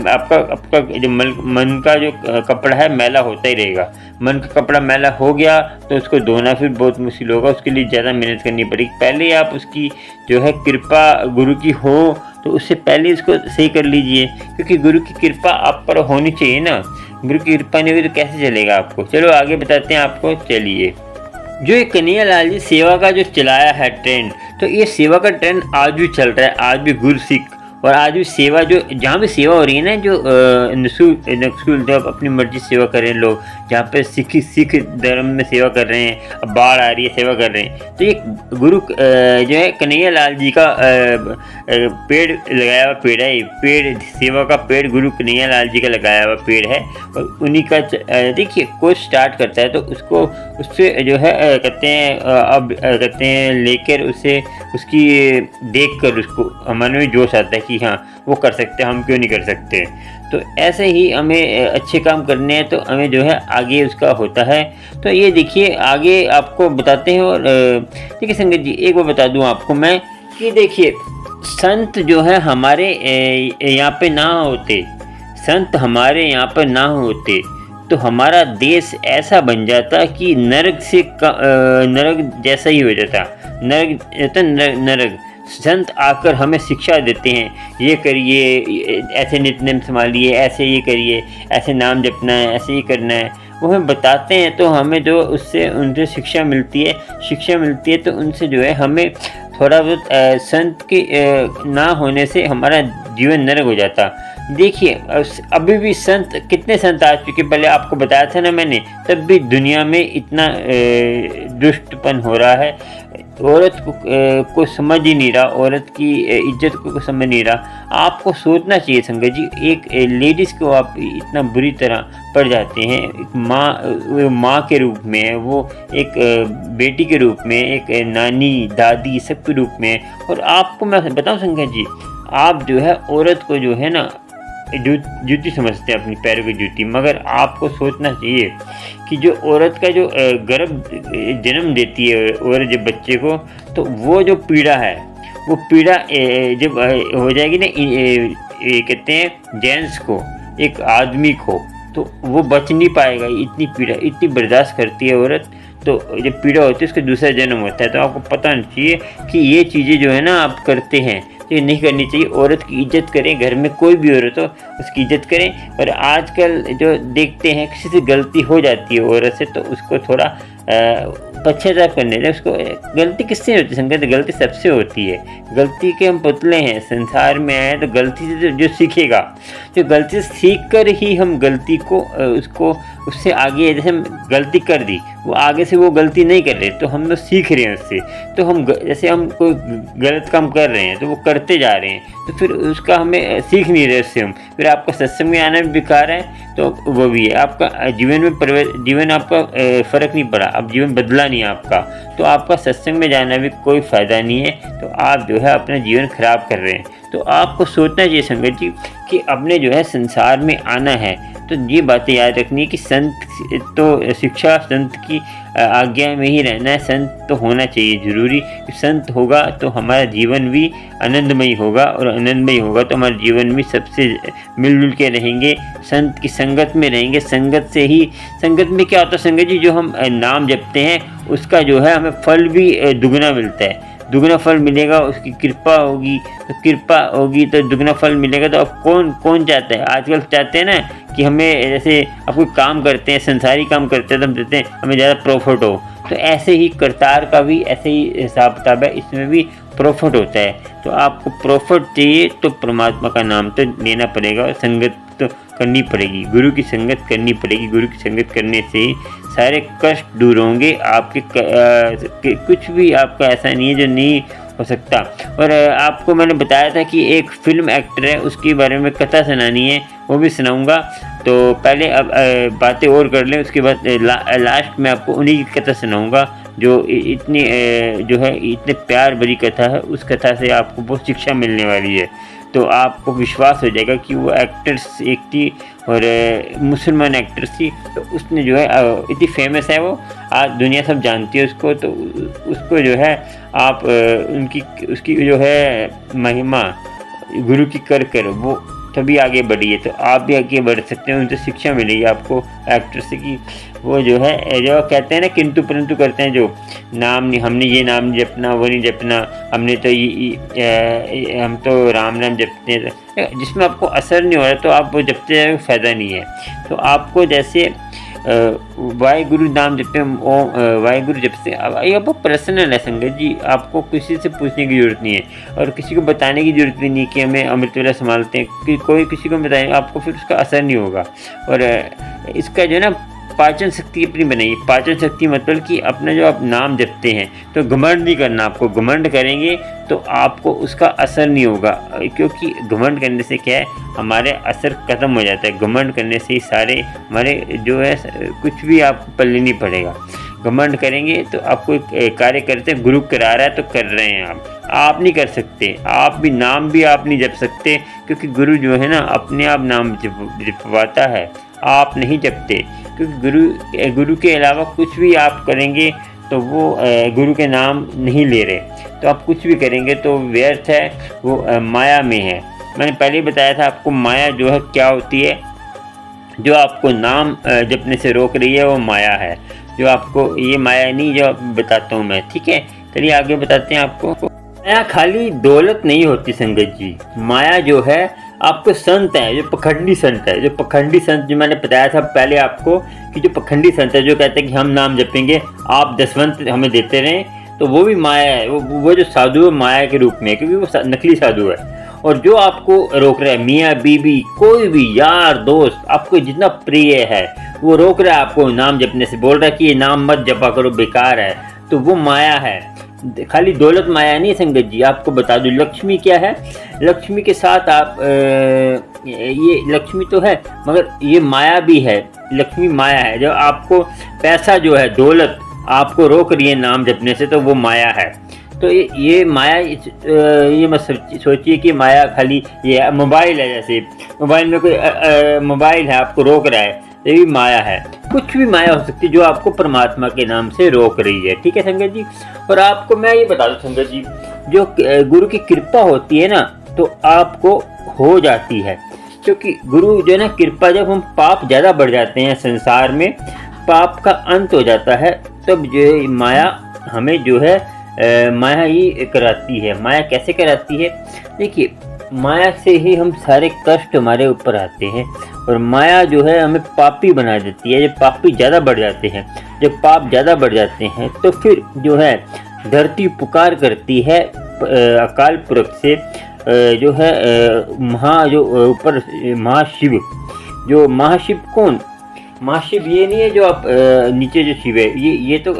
आपका जो मन का जो कपड़ा है मैला होता ही रहेगा। मन का कपड़ा मैला हो गया तो उसको धोना फिर बहुत मुश्किल होगा, उसके लिए ज़्यादा मेहनत करनी पड़ेगी। पहले आप उसकी जो है कृपा गुरु की हो, तो उससे पहले इसको सही कर लीजिए, क्योंकि गुरु की कृपा आप पर होनी चाहिए ना। गुरु की कृपा नहीं हुई तो कैसे चलेगा आपको। चलो आगे बताते हैं आपको। चलिए, जो ये कन्हैया लाल जी सेवा का जो चलाया है ट्रेंड, तो ये सेवा का ट्रेंड आज भी चल रहा है। आज भी गुरु सिख और आज भी सेवा, जो जहाँ भी सेवा हो रही है ना, जो नक्सल जब अपनी मर्जी सेवा कर रहे हैं लोग, जहाँ पे सिख धर्म में सेवा कर रहे हैं, बाढ़ आ रही है सेवा कर रहे हैं, तो ये गुरु जो है कन्हैया लाल जी का पेड़ लगाया हुआ पेड़ है। ये पेड़ सेवा का पेड़ गुरु कन्हैया लाल जी का लगाया हुआ पेड़ है। और उन्हीं का देखिए, कोई स्टार्ट करता है तो उसको उससे जो है कहते हैं अब कहते हैं लेकर उसे उसकी देख कर उसको हमारे में जोश आता है कि हाँ वो कर सकते हैं, हम क्यों नहीं कर सकते। तो ऐसे ही हमें अच्छे काम करने हैं, तो हमें जो है आगे उसका होता है। तो ये देखिए आगे आपको बताते हैं। और देखिए संगत जी, एक बार बता दूं आपको मैं कि देखिए, संत जो है हमारे यहाँ पे ना होते, संत हमारे यहाँ पर ना होते तो हमारा देश ऐसा बन जाता कि नरक से नरक जैसा ही हो जाता। नरक संत आकर हमें शिक्षा देते हैं, ये करिए, ऐसे नित्य संभालिए, ऐसे ये करिए, ऐसे नाम जपना है, ऐसे ही करना है, वो हमें बताते हैं। तो हमें जो उससे उनसे शिक्षा मिलती है तो उनसे जो है हमें थोड़ा बहुत संत के ना होने से हमारा जीवन नरक हो जाता। देखिए अभी भी संत, कितने संत आ चुके, पहले आपको बताया था ना मैंने, तब भी दुनिया में इतना दुष्टपन हो रहा है। औरत को समझ ही नहीं रहा, औरत की इज्जत को समझ नहीं रहा। आपको सोचना चाहिए संगत जी, एक लेडीज़ को आप इतना बुरी तरह पड़ जाते हैं। एक माँ के रूप में, वो एक बेटी के रूप में, एक नानी दादी सब के रूप में। और आपको मैं बताऊं संगत जी, आप जो है औरत को जो है ना जूती समझते हैं, अपनी पैरों की जूती, मगर आपको सोचना चाहिए कि जो औरत का जो गर्भ जन्म देती है औरत जब बच्चे को, तो वो जो पीड़ा है, वो पीड़ा जब हो जाएगी ना, कहते हैं जेंट्स को, एक आदमी को, तो वो बच नहीं पाएगा। इतनी पीड़ा इतनी बर्दाश्त करती है औरत। तो जब पीड़ा होती है उसका दूसरा जन्म होता है। तो आपको पता नहीं चाहिए कि ये चीज़ें जो है ना आप करते हैं, तो ये नहीं करनी चाहिए। औरत की इज्जत करें, घर में कोई भी औरत हो उसकी इज्जत करें। और आजकल जो देखते हैं किसी से गलती हो जाती है औरत से, तो उसको थोड़ा पश्चाताप करने दें। उसको गलती किससे होती है संगत? गलती सबसे होती है। गलती के हम पुतले हैं, संसार में आए तो गलती से जो सीखेगा, जो गलती से सीख कर ही हम गलती को उससे आगे, जैसे हम गलती कर दी, वो आगे से वो गलती नहीं कर रहे, तो हम लोग सीख रहे हैं उससे। तो हम जैसे हम कोई गलत काम कर रहे हैं तो वो करते जा रहे हैं, तो फिर उसका हमें सीख नहीं रहे उससे हम। फिर आपका सत्संग में आना भी बेकार है, तो वो भी है। आपका जीवन आपका फ़र्क नहीं पड़ा, अब जीवन बदला नहीं आपका, तो आपका सत्संग में जाना भी कोई फ़ायदा नहीं है। तो आप जो है अपना जीवन ख़राब कर रहे हैं। तो आपको सोचना चाहिए संगत जी कि अपने जो है संसार में आना है, तो ये बातें याद रखनी है कि संत तो शिक्षा, संत की आज्ञा में ही रहना है, संत तो होना चाहिए ज़रूरी। संत होगा तो हमारा जीवन भी आनंदमयी होगा, और आनंदमयी होगा तो हमारे जीवन में सबसे मिलजुल के रहेंगे, संत की संगत में रहेंगे। संगत से ही, संगत में क्या होता है संगत जी, जो हम नाम जपते हैं उसका जो है हमें फल भी दुगना मिलता है, दुगना फल मिलेगा। उसकी कृपा होगी तो कृपा होगी तो दुगना फल मिलेगा। तो अब कौन चाहता है, आजकल चाहते हैं ना कि हमें, जैसे अब कोई काम करते हैं, संसारी काम करते हैं तो हम देते हैं हमें ज़्यादा प्रॉफिट हो, तो ऐसे ही करतार का भी ऐसे ही हिसाब किताब है, इसमें भी प्रॉफिट होता है। तो आपको प्रॉफिट चाहिए तो परमात्मा का नाम तो लेना पड़ेगा, और संगत तो करनी पड़ेगी, गुरु की संगत करनी पड़ेगी। गुरु की संगत करने से सारे कष्ट दूर होंगे आपके, कुछ भी आपका ऐसा नहीं है जो नहीं हो सकता। और आपको मैंने बताया था कि एक फिल्म एक्टर है, उसके बारे में कथा सुनानी है, वो भी सुनाऊंगा। तो पहले अब बातें और कर लें, उसके बाद लास्ट में आपको उन्हीं की कथा सुनाऊंगा जो इतनी जो है इतने प्यार भरी कथा है। उस कथा से आपको बहुत शिक्षा मिलने वाली है, तो आपको विश्वास हो जाएगा कि वो एक्ट्रेस एक थी और मुसलमान एक्ट्रेस थी। तो उसने जो है इतनी फेमस है, वो आज दुनिया सब जानती है उसको। तो उसको जो है आप उसकी जो है महिमा गुरु की कर वो तभी आगे बढ़ी है। तो आप भी आगे बढ़ सकते हैं, उनसे शिक्षा मिलेगी आपको एक्ट्रेस से कि वो जो है, जो कहते हैं ना किंतु परंतु करते हैं, जो नाम नहीं, हमने ये नाम नहीं जपना, वो नहीं जपना, हमने तो हम तो राम नाम जपते हैं, जिसमें आपको असर नहीं हो रहा तो आप वो जपते जाए, फ़ायदा नहीं है। तो आपको जैसे वाहिगुरु नाम जपते हैं, वाहिगुरु जपते हैं, ये बहुत पर्सनल है संगत जी, आपको किसी से पूछने की ज़रूरत नहीं है और किसी को बताने की ज़रूरत भी नहीं कि हमें अमृत वेला संभालते हैं, कि कोई किसी को बताए आपको फिर उसका असर नहीं होगा। और इसका जो है ना पाचन शक्ति अपनी बनाइए। पाचन शक्ति मतलब कि अपना जो आप नाम जपते हैं तो घमंड नहीं करना, आपको घमंड करेंगे तो आपको उसका असर नहीं होगा, क्योंकि घमंड करने से क्या है, हमारे असर ख़त्म हो जाता है। घमंड करने से ही सारे हमारे जो है कुछ भी आपको पल्ले नहीं पड़ेगा। घमंड करेंगे तो आपको एक कार्य करते हैं, गुरु करा रहा है तो कर रहे हैं आप नहीं कर सकते, आप भी नाम भी आप नहीं जप सकते, क्योंकि गुरु जो है ना अपने आप नाम जपवाता है, आप नहीं जपते। क्योंकि गुरु के अलावा कुछ भी आप करेंगे तो वो गुरु के नाम नहीं ले रहे, तो आप कुछ भी करेंगे तो व्यर्थ है, वो माया में है। मैंने पहले बताया था आपको माया जो है क्या होती है, जो आपको नाम जपने से रोक रही है वो माया है, जो आपको ये माया नहीं जो बताता हूँ मैं, ठीक है। चलिए आगे बताते हैं आपको। माया खाली दौलत नहीं होती संगत जी, माया जो है आपको संत है, जो पखंडी संत है, जो पखंडी संत जो मैंने बताया था पहले आपको कि जो पखंडी संत है जो कहते हैं कि हम नाम जपेंगे आप दसवंत हमें देते रहें, तो वो भी माया है। वो जो साधु है माया के रूप में, क्योंकि वो नकली साधु है। और जो आपको रोक रहा है, मियाँ बीबी कोई भी यार दोस्त आपको जितना प्रिय है वो रोक रहा है आपको नाम जपने से, बोल रहा है कि ये नाम मत जपा करो बेकार है, तो वो माया है। खाली दौलत माया नहीं संगत जी, आपको बता दूं लक्ष्मी क्या है। लक्ष्मी के साथ आप ये लक्ष्मी तो है मगर ये माया भी है, लक्ष्मी माया है। जो आपको पैसा जो है दौलत आपको रोक रही है नाम जपने से, तो वो माया है। तो ये माया, ये मत सोचिए कि माया खाली ये मोबाइल है, जैसे मोबाइल में कोई मोबाइल है आपको रोक रहा है, ये भी माया है। कुछ भी माया हो सकती है जो आपको परमात्मा के नाम से रोक रही है, ठीक है संगत जी। और आपको मैं ये बता दूं संगत जी, जो गुरु की कृपा होती है ना तो आपको हो जाती है, क्योंकि गुरु जो है ना कृपा, जब हम पाप ज़्यादा बढ़ जाते हैं संसार में, पाप का अंत हो जाता है, तब जो माया हमें जो है माया ही कराती है। माया कैसे कराती है, देखिए माया से ही हम सारे कष्ट हमारे ऊपर आते हैं, और माया जो है हमें पापी बना देती है। जब पापी ज़्यादा बढ़ जाते हैं, जब पाप ज़्यादा बढ़ जाते हैं तो फिर जो है धरती पुकार करती है अकाल पुरख से, जो है ऊपर महाशिव। जो महाशिव कौन, महाशिव ये नहीं है जो आप नीचे जो शिव है, ये तो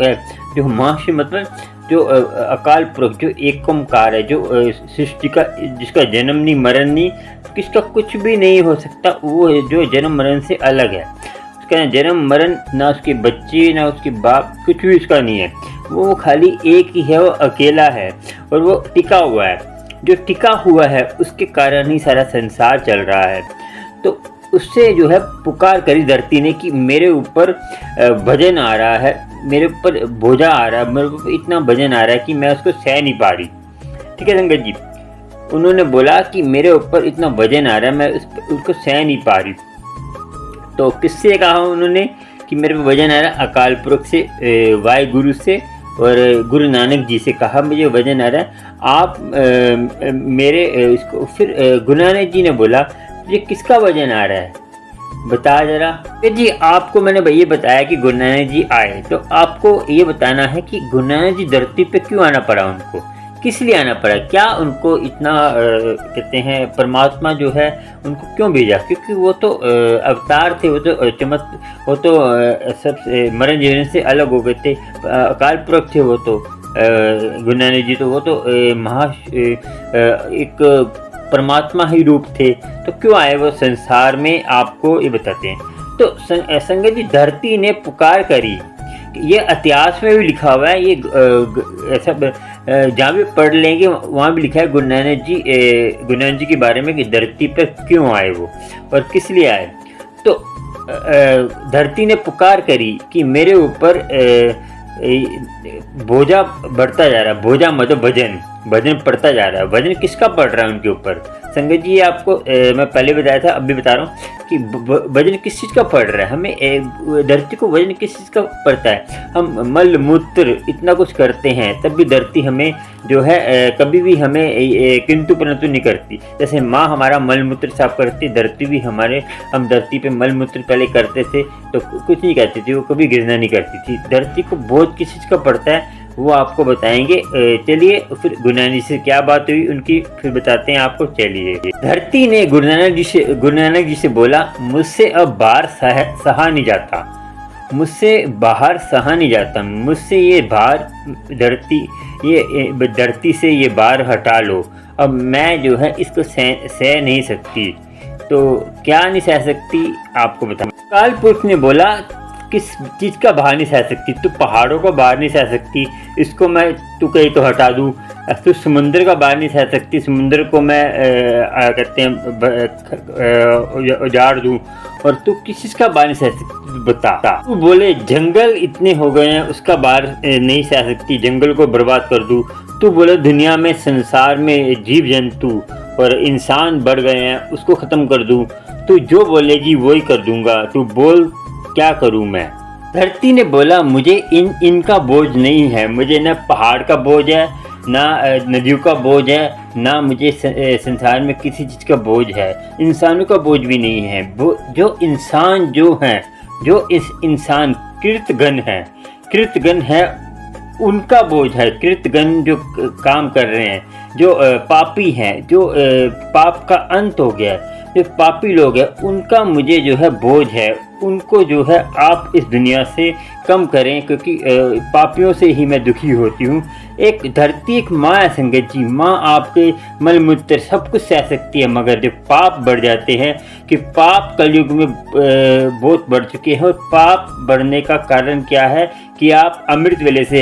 जो महाशिव मतलब जो अकाल पुरख, जो एकमकार है, जो सृष्टि का, जिसका जन्म नहीं मरण नहीं, किसका कुछ भी नहीं हो सकता, वो जो जन्म मरण से अलग है। उसका ना जन्म मरण, ना उसके बच्चे, ना उसके बाप, कुछ भी उसका नहीं है, वो खाली एक ही है, वो अकेला है और वो टिका हुआ है। जो टिका हुआ है उसके कारण ही सारा संसार चल रहा है। तो उससे जो है पुकार करी धरती ने कि मेरे ऊपर वजन आ रहा है, मेरे ऊपर बोझा आ रहा है, मेरे ऊपर इतना वजन आ रहा है कि मैं उसको सह नहीं पा रही। ठीक है संगत जी, उन्होंने बोला कि मेरे ऊपर इतना वजन आ रहा है, मैं उसको सह नहीं पा रही। तो किससे कहा उन्होंने कि मेरे पे वजन आ रहा है? अकाल पुरख से, वाहे गुरु से और गुरु नानक जी से कहा मुझे वजन आ रहा है, आप मेरे इसको। फिर गुरु नानक जी ने बोला ये किसका वजन आ रहा है बता जरा। जी आपको मैंने ये बताया कि गुरु नानक जी आए, तो आपको ये बताना है कि गुरु नानक जी धरती पे क्यों आना पड़ा उनको, किस लिए आना पड़ा, क्या उनको इतना कहते हैं परमात्मा जो है उनको क्यों भेजा? क्योंकि वो तो अवतार थे, वो तो सब मरण जीवन से अलग हो गए थे, अकाल पुरख थे वो तो। गुरु नानक जी तो वो तो एक परमात्मा ही रूप थे, तो क्यों आए वो संसार में, आपको ये बताते हैं। तो संगत जी धरती ने पुकार करी, ये इतिहास में भी लिखा हुआ है, ये ऐसा जहाँ भी पढ़ लेंगे वहाँ भी लिखा है गुरु नानक जी के बारे में कि धरती पर क्यों आए वो और किस लिए आए। तो धरती ने पुकार करी कि मेरे ऊपर बोझा बढ़ता जा रहा है, बोझा मतलब वजन पड़ता जा रहा है। वजन किसका पड़ रहा है उनके ऊपर? संगत जी आपको मैं पहले बताया था, अभी बता रहा हूँ कि वजन किस चीज़ का पड़ रहा है। हमें धरती को वजन किस चीज़ का पड़ता है? हम मल मूत्र इतना कुछ करते हैं तब भी धरती हमें जो है कभी भी हमें किंतु परंतु नहीं करती। जैसे माँ हमारा मल मूत्र साफ करती, धरती भी हम धरती पे मल मूत्र पहले करते थे तो कुछ नहीं करती थी, वो कभी गिरना नहीं करती थी। धरती को बोझ किस चीज़ का पड़ता है वो आपको बताएंगे। चलिए फिर गुरु नानक जी से क्या बात हुई उनकी फिर बताते हैं आपको। चलिए धरती ने गुरु नानक जी से बोला मुझसे अब बाहर सहा नहीं जाता, मुझसे बाहर सहा नहीं जाता, मुझसे ये भार धरती से ये भार हटा लो, अब मैं जो है इसको सह नहीं सकती। तो क्या नहीं सह सकती आपको बताऊँ। काल पुरुष ने बोला किस चीज़ का बाहर नहीं सह सकती? तू पहाड़ों को बाहर नहीं सह सकती, इसको मैं तू कहीं तो हटा दूँ। तू समुद्र का बाहर नहीं सह सकती, समुद्र को मैं कहते हैं उजाड़ दूँ। और तू किस चीज़ का बाहर नहीं सह सकती बता। तू बोले जंगल इतने हो गए हैं उसका बाहर नहीं सह सकती, जंगल को बर्बाद कर दूँ। तू बोले दुनिया में संसार में जीव जंतु और इंसान बढ़ गए हैं उसको ख़त्म कर दूँ। तू जो बोलेगी वही कर दूँगा, तू बोल क्या करूं मैं। धरती ने बोला मुझे इनका बोझ नहीं है, मुझे न पहाड़ का बोझ है, ना नदियों का बोझ है, ना मुझे संसार में किसी चीज़ का बोझ है, इंसानों का बोझ भी नहीं है। जो इंसान जो हैं, जो इस इंसान कृतगण है उनका बोझ है। कृतगण जो काम कर रहे हैं, जो पापी हैं, जो पाप का अंत हो गया, जो पापी लोग हैं उनका मुझे जो है बोझ है, उनको जो है आप इस दुनिया से कम करें, क्योंकि पापियों से ही मैं दुखी होती हूँ। एक धरती एक माँ है संगत जी, माँ आपके मल मूत्र सब कुछ सह सकती है, मगर जब पाप बढ़ जाते हैं कि पाप कलयुग में बहुत बढ़ चुके हैं। और पाप बढ़ने का कारण क्या है कि आप अमृत वेले से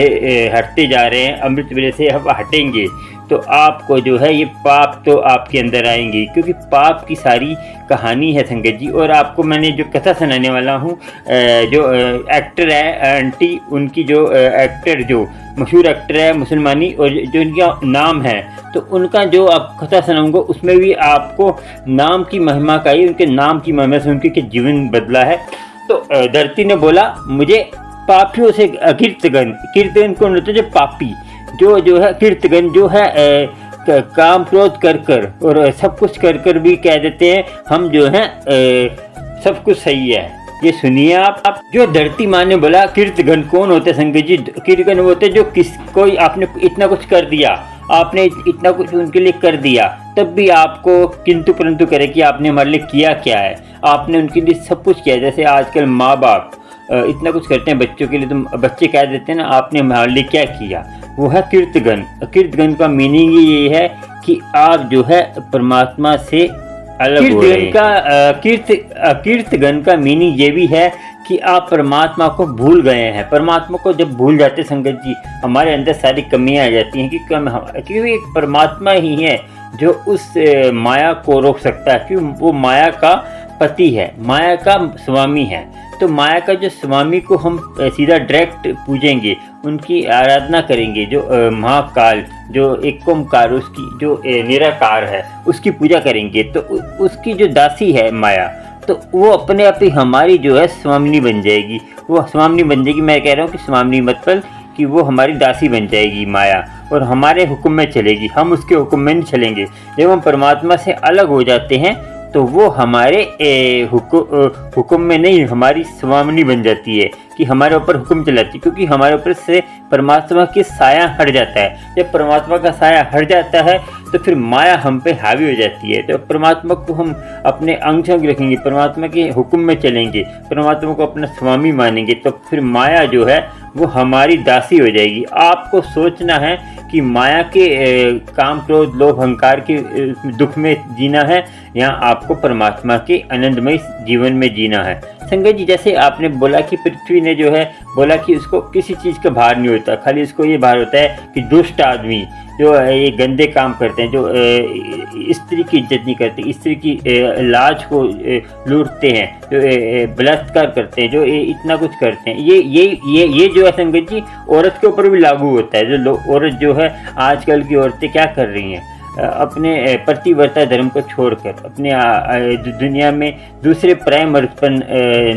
हटते जा रहे हैं, अमृत वेले से अब हटेंगे तो आपको जो है ये पाप तो आपके अंदर आएंगे, क्योंकि पाप की सारी कहानी है संगत जी। और आपको मैंने जो कथा सुनाने वाला हूँ, जो एक्टर है आंटी, उनकी जो एक्टर जो मशहूर एक्टर है मुसलमानी और जो इनका नाम है, तो उनका जो आप कथा सुनाऊंगा उसमें भी आपको नाम की महिमा का ही, उनके नाम की महिमा से उनके जीवन बदला है। तो धरती ने बोला मुझे पापियों से कीर्तन को नृत्य जो पापी जो है कीर्तगण जो है काम क्रोध कर और सब कुछ कर भी कह देते हैं हम जो है सब कुछ सही है। ये सुनिए आप। जो धरती माँ ने बोला कीर्तगण कौन होते संगत जी? कीर्तगण होते जो कोई आपने इतना कुछ कर दिया, आपने इतना कुछ उनके लिए कर दिया, तब भी आपको किंतु परंतु करे कि आपने हमारे लिए किया क्या है। आपने उनके लिए सब कुछ किया। जैसे आजकल माँ बाप इतना कुछ करते हैं बच्चों के लिए, तो बच्चे कह देते हैं ना आपने हमारे लिए क्या किया, वो है कीर्तगण। कीर्तगण का मीनिंग ये है कि आप जो है परमात्मा से अलग हो रहे हैं। कीर्तगन का मीनिंग ये भी है कि आप परमात्मा को भूल गए हैं। परमात्मा को जब भूल जाते संगत जी, हमारे अंदर सारी कमियां आ जाती हैं, क्योंकि एक परमात्मा ही है जो उस माया को रोक सकता है, क्योंकि वो माया का पति है, माया का स्वामी है। तो माया का जो स्वामी को हम सीधा डायरेक्ट पूजेंगे, उनकी आराधना करेंगे, जो महाकाल, जो एक ओंकार, उसकी जो निराकार है, उसकी पूजा करेंगे, तो उसकी जो दासी है माया, तो वो अपने आप ही हमारी जो है स्वामिनी बन जाएगी। वो स्वामिनी बन जाएगी, मैं कह रहा हूँ कि स्वामिनी मतलब कि वो हमारी दासी बन जाएगी माया, और हमारे हुक्म में चलेगी, हम उसके हुक्म में नहीं चलेंगे। जब हम परमात्मा से अलग हो जाते हैं तो वो हमारे हुक्म में नहीं, हमारी स्वामिनी बन जाती है कि हमारे ऊपर हुक्म चलाती है, क्योंकि हमारे ऊपर से परमात्मा की साया हट जाता है। जब परमात्मा का साया हट जाता है तो फिर माया हम पे हावी हो जाती है। तो परमात्मा को हम अपने अंग संग रखेंगे, परमात्मा के हुक्म में चलेंगे, परमात्मा को अपना स्वामी मानेंगे, तो फिर माया जो है वो हमारी दासी हो जाएगी। आपको सोचना है कि माया के काम, क्रोध, लोभ, अहंकार के दुख में जीना है, या आपको परमात्मा के आनंदमय जीवन में जीना है। संगत जी, जैसे आपने बोला कि पृथ्वी ने जो है बोला कि उसको किसी चीज़ का भार नहीं होता, खाली इसको ये भार होता है कि दुष्ट आदमी जो ये गंदे काम करते हैं, जो स्त्री की इज्जत नहीं करते, स्त्री की लाज को लूटते हैं, जो बलात्कार करते हैं, जो इतना कुछ करते हैं, ये जो है संगत जी औरत के ऊपर भी लागू होता है। जो औरत जो है, आजकल की औरतें क्या कर रही हैं, अपने प्रतिवर्ता धर्म को छोड़कर अपने दुनिया में दूसरे पराये मर्द पर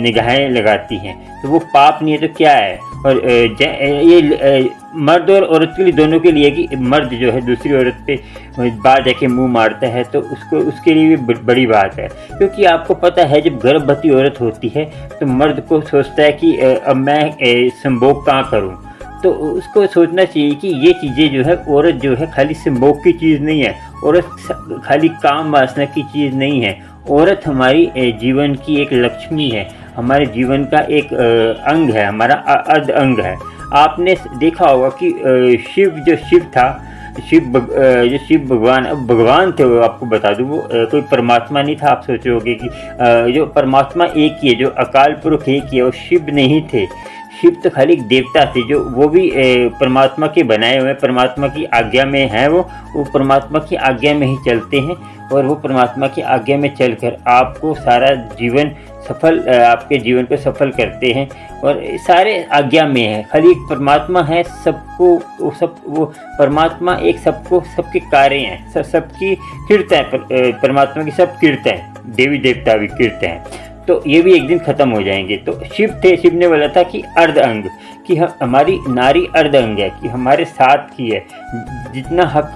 निगाहें लगाती हैं, तो वो पाप नहीं है तो क्या है। और ये मर्द और औरत के लिए, दोनों के लिए, कि मर्द जो है दूसरी औरत पे बाहर जाके मुंह मारता है तो उसके लिए भी बड़ी बात है। क्योंकि आपको पता है जब गर्भवती औरत होती है तो मर्द को सोचता है कि अब मैं संभोग कहाँ करूँ, तो उसको सोचना चाहिए कि ये चीज़ें जो है, औरत जो है खाली संभोग की चीज़ नहीं है, औरत खाली काम वासना की चीज़ नहीं है। औरत हमारी जीवन की एक लक्ष्मी है, हमारे जीवन का एक अंग है, हमारा अर्ध अंग है। आपने देखा होगा कि जो शिव भगवान थे, वो आपको बता दूँ, वो कोई परमात्मा नहीं था। आप सोच रहे होगे कि जो परमात्मा एक ही है, जो अकाल पुरुष एक ही है, वो शिव नहीं थे। शिव तो खाली देवता थे, जो वो भी परमात्मा के बनाए हुए, परमात्मा की आज्ञा में हैं। वो परमात्मा की आज्ञा में ही चलते हैं, और वो परमात्मा की आज्ञा में चलकर आपको सारा जीवन सफल, आपके जीवन को सफल करते हैं। और सारे आज्ञा में है, खाली एक परमात्मा है, सबको वो परमात्मा एक सबको, सबके कार्य हैं, सबकी किर्त है, परमात्मा की सब किर्त है, देवी देवता भी किर्त हैं। तो ये भी एक दिन ख़त्म हो जाएंगे। तो शिव थे, शिव ने बोला था कि अर्ध अंग, कि हमारी नारी अर्ध अंग है, कि हमारे साथ की है, जितना हक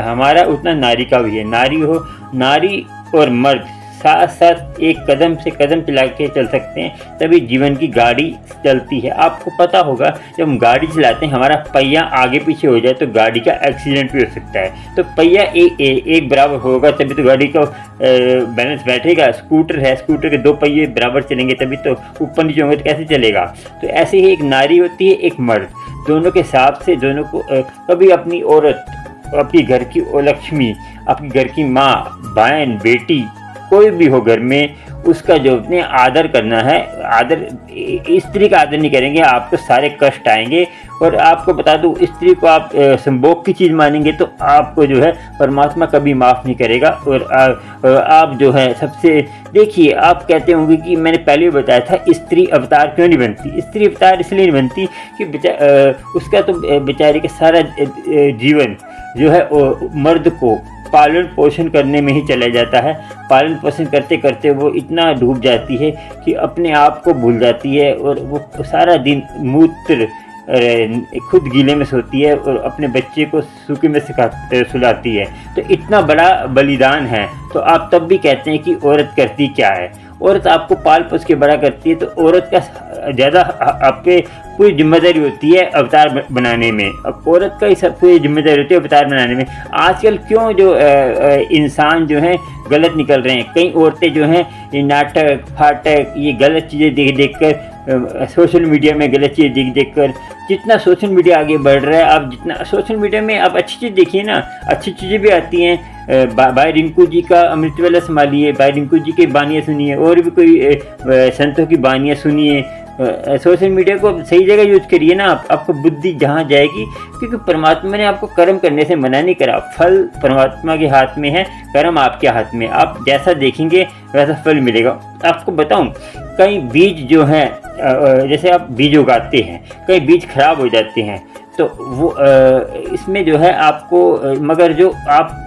हमारा उतना नारी का भी है। नारी और मर्द साथ साथ एक कदम से कदम चला के चल सकते हैं, तभी जीवन की गाड़ी चलती है। आपको पता होगा जब हम गाड़ी चलाते हैं, हमारा पहिया आगे पीछे हो जाए तो गाड़ी का एक्सीडेंट भी हो सकता है। तो पहिया एक बराबर होगा तभी तो गाड़ी का बैलेंस बैठेगा। स्कूटर है, स्कूटर के दो पहिए बराबर चलेंगे तभी तो, ऊपर नीचे होंगे तो कैसे चलेगा। तो ऐसे ही एक नारी होती है, एक मर्द, दोनों के हिसाब से दोनों को कभी अपनी औरत, अपनी घर की लक्ष्मी, अपनी घर की माँ, बहन, बेटी, कोई भी हो घर में, उसका जो अपने आदर करना है। आदर, स्त्री का आदर नहीं करेंगे आपको सारे कष्ट आएंगे। और आपको बता दूं, स्त्री को आप संभोग की चीज़ मानेंगे तो आपको जो है परमात्मा कभी माफ़ नहीं करेगा। और आप जो है सबसे, देखिए, आप कहते होंगे कि मैंने पहले भी बताया था स्त्री अवतार क्यों नहीं बनती। स्त्री अवतार इसलिए नहीं बनती कि उसका तो बेचारे का सारा जीवन जो है मर्द को पालन पोषण करने में ही चला जाता है। पालन पोषण करते करते वो इतना डूब जाती है कि अपने आप को भूल जाती है, और वो सारा दिन मूत्र खुद गीले में सोती है और अपने बच्चे को सूखे में सुलाती है। तो इतना बड़ा बलिदान है, तो आप तब भी कहते हैं कि औरत करती क्या है। औरत आपको पाल पोस के बड़ा करती है, तो औरत का ज़्यादा आप पे पूरी जिम्मेदारी होती है अवतार बनाने में। अब औरत का ही सब पूरी जिम्मेदारी होती है अवतार बनाने में। आजकल क्यों जो इंसान जो हैं गलत निकल रहे हैं, कई औरतें जो हैं ये नाटक फाटक, ये गलत चीज़ें देख कर, सोशल मीडिया में गलत चीज़ें देख कर, जितना सोशल मीडिया आगे बढ़ रहा है, आप जितना सोशल मीडिया में आप अच्छी चीज़ देखिए ना, अच्छी चीज़ें भी आती हैं, भाई रिंकू जी का अमृतवेला संभालिए, भाई रिंकू जी की बानियाँ सुनिए, और भी कोई संतों की बानियाँ सुनिए। सोशल मीडिया को सही जगह यूज करिए ना, आपको बुद्धि जहाँ जाएगी, क्योंकि परमात्मा ने आपको कर्म करने से मना नहीं करा। फल परमात्मा के हाथ में है, कर्म आपके हाथ में। आप जैसा देखेंगे वैसा फल मिलेगा। आपको बताऊं, कई बीज जो हैं, जैसे आप बीज उगाते हैं, कई बीज खराब हो जाते हैं, तो वो इसमें जो है आपको, मगर जो आप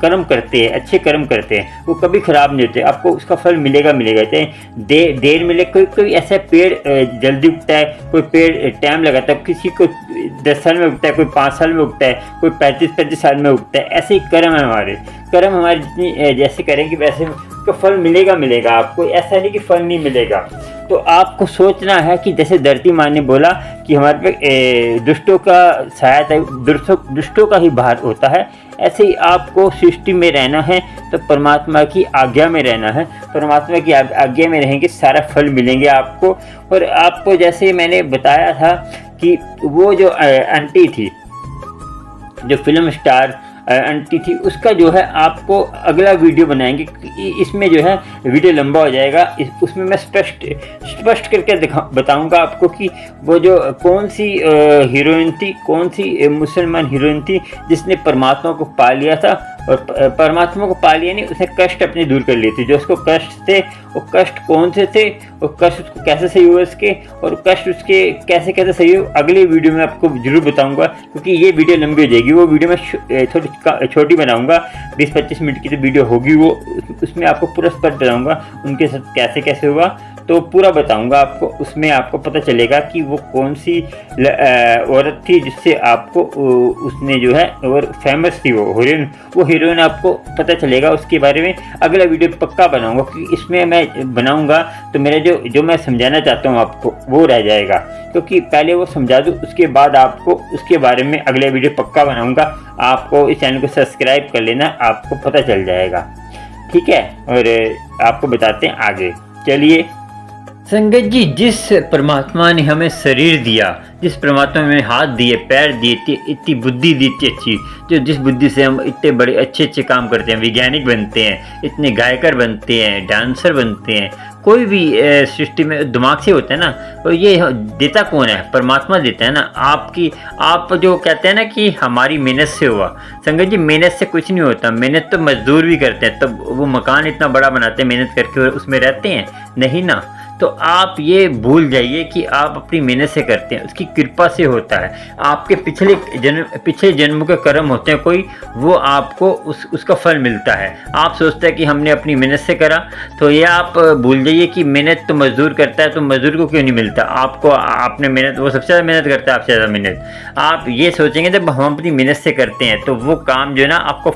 कर्म करते हैं, अच्छे कर्म करते हैं, वो कभी ख़राब नहीं होते, आपको उसका फल मिलेगा मिलेगा। चाहे देर मिले। कोई ऐसा पेड़ जल्दी उगता है, कोई पेड़ टाइम लगाता है, किसी को 10 साल में उगता है, कोई 5 साल में उगता है, कोई 35 साल में उगता है। ऐसे ही कर्म है हमारे। कर्म हमारे जितनी जैसे करेंगे वैसे उसका फल मिलेगा मिलेगा आपको, ऐसा नहीं कि फल नहीं मिलेगा। तो आपको सोचना है कि जैसे धरती माँ ने बोला कि हमारे पे दुष्टों का सहायता, दुष्टों का ही भार होता है, ऐसे ही आपको सृष्टि में रहना है, तो परमात्मा की आज्ञा में रहना है। परमात्मा की आज्ञा में रहेंगे, सारा फल मिलेंगे आपको। और आपको जैसे मैंने बताया था कि वो जो आंटी थी, जो फिल्म स्टार आंटी थी, उसका जो है आपको अगला वीडियो बनाएंगे। इसमें जो है वीडियो लंबा हो जाएगा, उसमें मैं स्पष्ट करके बताऊंगा आपको कि वो जो कौन सी हीरोइन थी, कौन सी मुसलमान हीरोइन थी जिसने परमात्मा को पा लिया था। और परमात्मा को पा लिया नहीं, उसने कष्ट अपने दूर कर लिए थे। जो उसको कष्ट थे, वो कष्ट कौन से थे, वो कष्ट उसको कैसे सही हुए उसके, और कष्ट उसके कैसे कैसे सही हुए, अगले वीडियो में आपको जरूर बताऊंगा, क्योंकि ये वीडियो लंबी हो जाएगी। वो वीडियो मैं थोड़ी छोटी बनाऊंगा, 20-25 मिनट की तो वीडियो होगी वो, उसमें आपको पूरा स्पष्ट बताऊंगा उनके साथ कैसे कैसे हुआ, तो पूरा बताऊंगा आपको। उसमें आपको पता चलेगा कि वो कौन सी औरत थी जिससे आपको उसने जो है, और फेमस थी वो हीरोइन आपको पता चलेगा। उसके बारे में अगला वीडियो पक्का बनाऊंगा, क्योंकि इसमें मैं बनाऊंगा तो मेरा जो मैं समझाना चाहता हूँ आपको वो रह जाएगा, क्योंकि पहले वो समझा दूँ, उसके बाद आपको उसके बारे में अगला वीडियो पक्का बनाऊंगा। आपको इस चैनल को सब्सक्राइब कर लेना, आपको पता चल जाएगा, ठीक है। और आपको बताते हैं आगे, चलिए। संगत जी, जिस परमात्मा ने हमें शरीर दिया, जिस परमात्मा ने हमें हाथ दिए, पैर दिए, इतनी बुद्धि दी, इतनी अच्छी, जिस बुद्धि से हम इतने बड़े अच्छे काम करते हैं, वैज्ञानिक बनते हैं, इतने गायकर बनते हैं, डांसर बनते हैं, कोई भी सृष्टि में दिमाग से होता है ना, तो ये देता कौन है? परमात्मा देता है ना। आप जो कहते हैं ना कि हमारी मेहनत से हुआ, संगत जी मेहनत से कुछ नहीं होता। मेहनत तो मजदूर भी करते हैं, तब वो मकान इतना बड़ा बनाते हैं मेहनत करके, उसमें रहते हैं नहीं ना। तो आप ये भूल जाइए कि आप अपनी मेहनत से करते हैं, उसकी कृपा से होता है। आपके पिछले जन्म के कर्म होते हैं कोई, वो आपको उसका फल मिलता है। आप सोचते हैं कि हमने अपनी मेहनत से करा, तो ये आप भूल जाइए कि मेहनत तो मजदूर करता है, तो मजदूर को क्यों नहीं मिलता? आपको आपने मेहनत, वो सबसे ज़्यादा मेहनत करता है, आपसे ज़्यादा मेहनत। आप ये सोचेंगे जब हम अपनी मेहनत से करते हैं, तो वो काम जो है ना आपको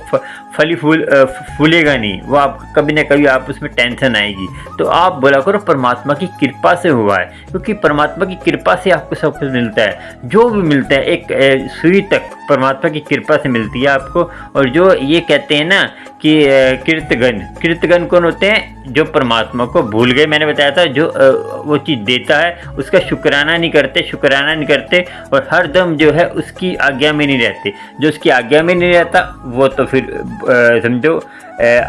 फूलेगा नहीं, वो आप कभी ना कभी आप उसमें टेंशन आएगी। तो आप बोला करो परमात्मा की कृपा से हुआ है, क्योंकि परमात्मा की कृपा से आपको सब कुछ मिलता है। जो भी मिलता है एक सुई तक परमात्मा की कृपा से मिलती है आपको। और जो ये कहते हैं ना कि कृतगण कौन होते हैं? जो परमात्मा को भूल गए। मैंने बताया था, जो वो चीज़ देता है उसका शुक्राना नहीं करते और हर दम जो है उसकी आज्ञा में नहीं रहते। जो उसकी आज्ञा में नहीं रहता वो तो फिर समझो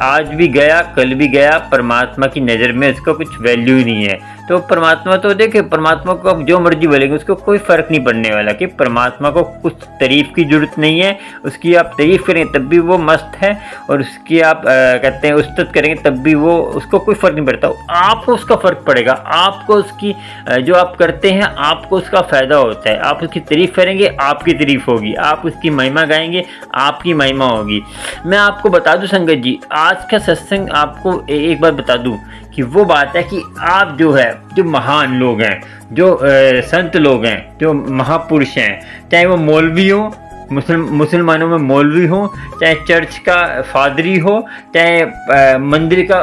आज भी गया कल भी गया, परमात्मा की नज़र में उसका कुछ वैल्यू ही नहीं है। तो परमात्मा तो देखिए, परमात्मा को आप जो मर्जी बोलेंगे उसको कोई फ़र्क नहीं पड़ने वाला, कि परमात्मा को कुछ तारीफ़ की ज़रूरत नहीं है। उसकी आप तारीफ़ करेंगे तब भी वो मस्त है, और उसकी आप कहते हैं उस्तत करेंगे तब भी वो, उसको कोई फ़र्क नहीं पड़ता। आपको उसका फ़र्क पड़ेगा, आपको उसकी जो आप करते हैं आपको उसका फ़ायदा होता है। आप उसकी तारीफ़ करेंगे, आपकी तारीफ़ होगी, आप उसकी महिमा गाएंगे, आपकी महिमा होगी। मैं आपको बता दूं संगत जी, आज का सत्संग आपको एक बार बता दूं कि वो बात है कि आप जो महान लोग हैं, जो संत लोग हैं, जो महापुरुष हैं, चाहे वो मौलवी हो, मुसलमानों में मौलवी हो, चाहे चर्च का फादरी हो, चाहे मंदिर का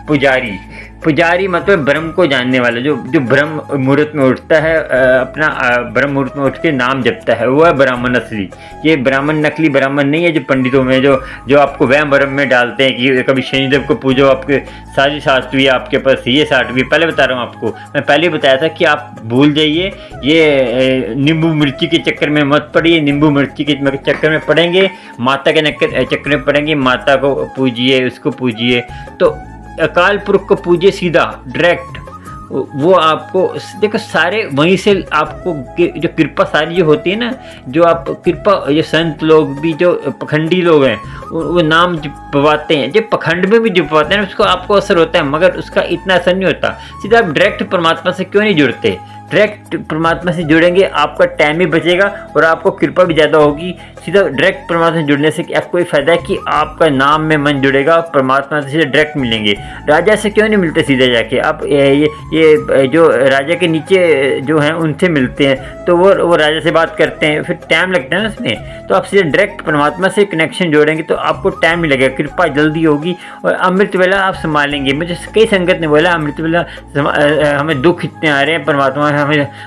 पुजारी, पुजारी मतलब ब्रह्म को जानने वाला, जो जो ब्रह्म मुहूर्त में उठता है, अपना ब्रह्म मुहूर्त में उठ के नाम जपता है, वो है ब्राह्मण असली। ये ब्राह्मण नकली ब्राह्मण नहीं है जो पंडितों में जो जो आपको वहम भरम में डालते हैं कि कभी शनिदेव को पूजो, आपके सारी सातवीं आपके पास ये सातवीं। पहले बता रहा हूँ आपको, मैं पहले ही बताया था कि आप भूल जाइए, ये नींबू मिर्ची के चक्कर में मत पड़िए। नींबू मिर्ची के चक्कर में पड़ेंगे, माता के चक्कर में पड़ेंगे, माता को पूजिए, उसको पूजिए। तो अकाल पुरख को पूजिए सीधा डायरेक्ट, वो आपको देखो सारे वहीं से आपको जो कृपा सारी जो होती है ना, जो आप कृपा, जो संत लोग भी जो पखंडी लोग हैं वो नाम जपवाते हैं, जो पखंड में भी जपवाते हैं उसको आपको असर होता है, मगर उसका इतना असर नहीं होता। सीधा आप डायरेक्ट परमात्मा से क्यों नहीं जुड़ते? डायरेक्ट परमात्मा से जुड़ेंगे, आपका टाइम भी बचेगा और आपको कृपा भी ज़्यादा होगी। सीधा डायरेक्ट परमात्मा से जुड़ने से आपको ये फ़ायदा है कि आपका नाम में मन जुड़ेगा, परमात्मा से सीधे डायरेक्ट मिलेंगे। राजा से क्यों नहीं मिलते सीधे जाके? आप ये जो राजा के नीचे जो हैं उनसे मिलते हैं, तो वो राजा से बात करते हैं, फिर टाइम लगता है ना उसमें। तो आप सीधे डायरेक्ट परमात्मा से कनेक्शन जोड़ेंगे तो आपको टाइम नहीं लगेगा, कृपा जल्दी होगी और अमृत वेला आप संभालेंगे। मुझे कई संगत ने बोला अमृत वेला हमें दुख इतने आ रहे हैं,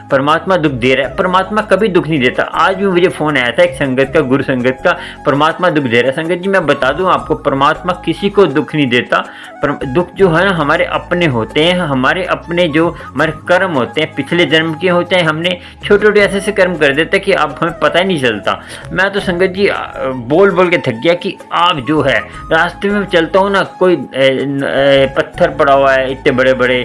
परमात्मा दुख दे रहा है। परमात्मा कभी दुख नहीं देता। आज भी मुझे फ़ोन आया था एक संगत का, गुरु संगत का, परमात्मा दुख दे रहा है। संगत जी मैं बता दूं आपको, परमात्मा किसी को दुख नहीं देता। दुख जो है ना हमारे अपने होते हैं, हमारे अपने जो हमारे कर्म होते हैं, पिछले जन्म के होते हैं। हमने छोटे छोटे ऐसे कर्म कर देते हैं कि अब हमें पता ही नहीं चलता। मैं तो संगत जी बोल बोल के थक गया कि आप जो है रास्ते में चलता हूँ ना, कोई पत्थर पड़ा हुआ है इतने बड़े बड़े,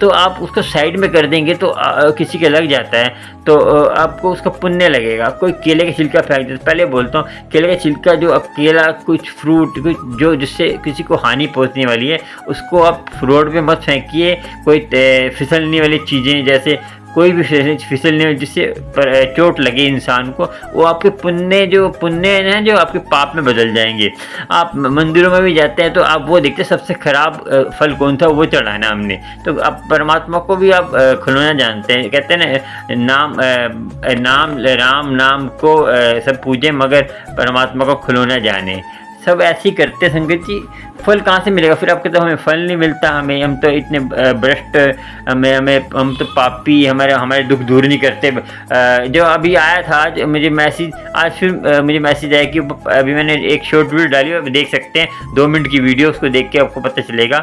तो आप उसको साइड में कर देंगे तो किसी के लग जाता है तो आपको उसका पुण्य लगेगा। कोई केले का छिलका फेंक देता, पहले बोलता हूँ केले का छिलका जो अकेला कुछ फ्रूट कुछ जो जिससे किसी को हानि पहुँचने वाली है उसको आप रोड पे मत फेंकिए। कोई फिसलने वाली चीज़ें, जैसे कोई भी फिसलने वाली जिससे चोट लगे इंसान को, वो आपके पुण्य हैं जो आपके पाप में बदल जाएंगे। आप मंदिरों में भी जाते हैं तो आप वो देखते हैं सबसे खराब फल कौन था, वो चढ़ाना हमने। तो आप परमात्मा को भी आप खिलौना जानते हैं। कहते हैं ना राम नाम को सब पूजे मगर परमात्मा को खिलौना जाने। सब ऐसे ही करते संगत जी। फल कहाँ से मिलेगा? फिर आप कहते हो हमें फल नहीं मिलता, हम तो इतने भ्रष्ट, हम तो पापी, हमारे दुख दूर नहीं करते। जो अभी आया था आज मुझे मैसेज, आज फिर मुझे मैसेज आया कि अभी मैंने एक शॉर्ट वीडियो डाली, आप देख सकते हैं 2 मिनट की वीडियो, उसको देख के आपको पता चलेगा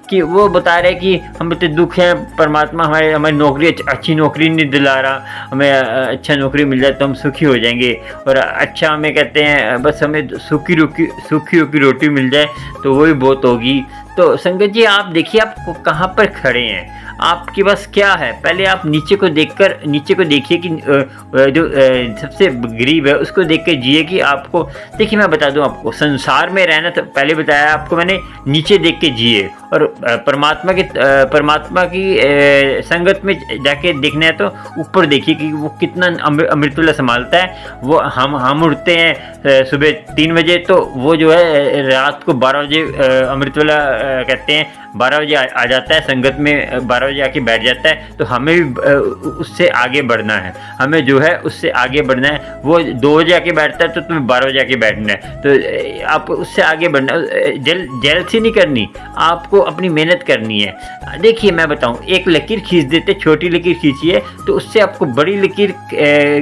कि वो बता रहे कि हम इतने दुख हैं, परमात्मा हमारी नौकरी अच्छी नौकरी नहीं दिला रहा, हमें अच्छा नौकरी मिल जाए तो हम सुखी हो जाएंगे। और अच्छा हमें कहते हैं बस हमें सूखी रूखी रोटी मिल जाए तो वही बहुत होगी। तो संगत जी आप देखिए आप कहाँ पर खड़े हैं, आपके पास क्या है। पहले आप नीचे को देखिए कि जो सबसे गरीब है उसको देख के जिए कि आपको। देखिए मैं बता दूं आपको, संसार में रहना तो पहले बताया आपको मैंने, नीचे देख के जिए। और परमात्मा की संगत में जाके देखना है तो ऊपर देखिए कि वो कितना अमृतवेला संभालता है। वो हम उठते हैं सुबह 3 बजे, तो वो जो है रात को 12 बजे अमृतवेला कहते हैं 12 बजे आ जाता है संगत में, 12 बजे आके बैठ जाता है। तो हमें भी उससे आगे बढ़ना है, हमें जो है उससे आगे बढ़ना है। वो 2 बजे आके बैठता है तो तुम्हें 12 बजे आके बैठना है। तो आप उससे आगे बढ़ना, जेलसी नहीं करनी, आपको अपनी मेहनत करनी है। देखिए मैं बताऊं, एक लकीर खींच देते, छोटी लकीर खींचिए तो उससे आपको बड़ी लकीर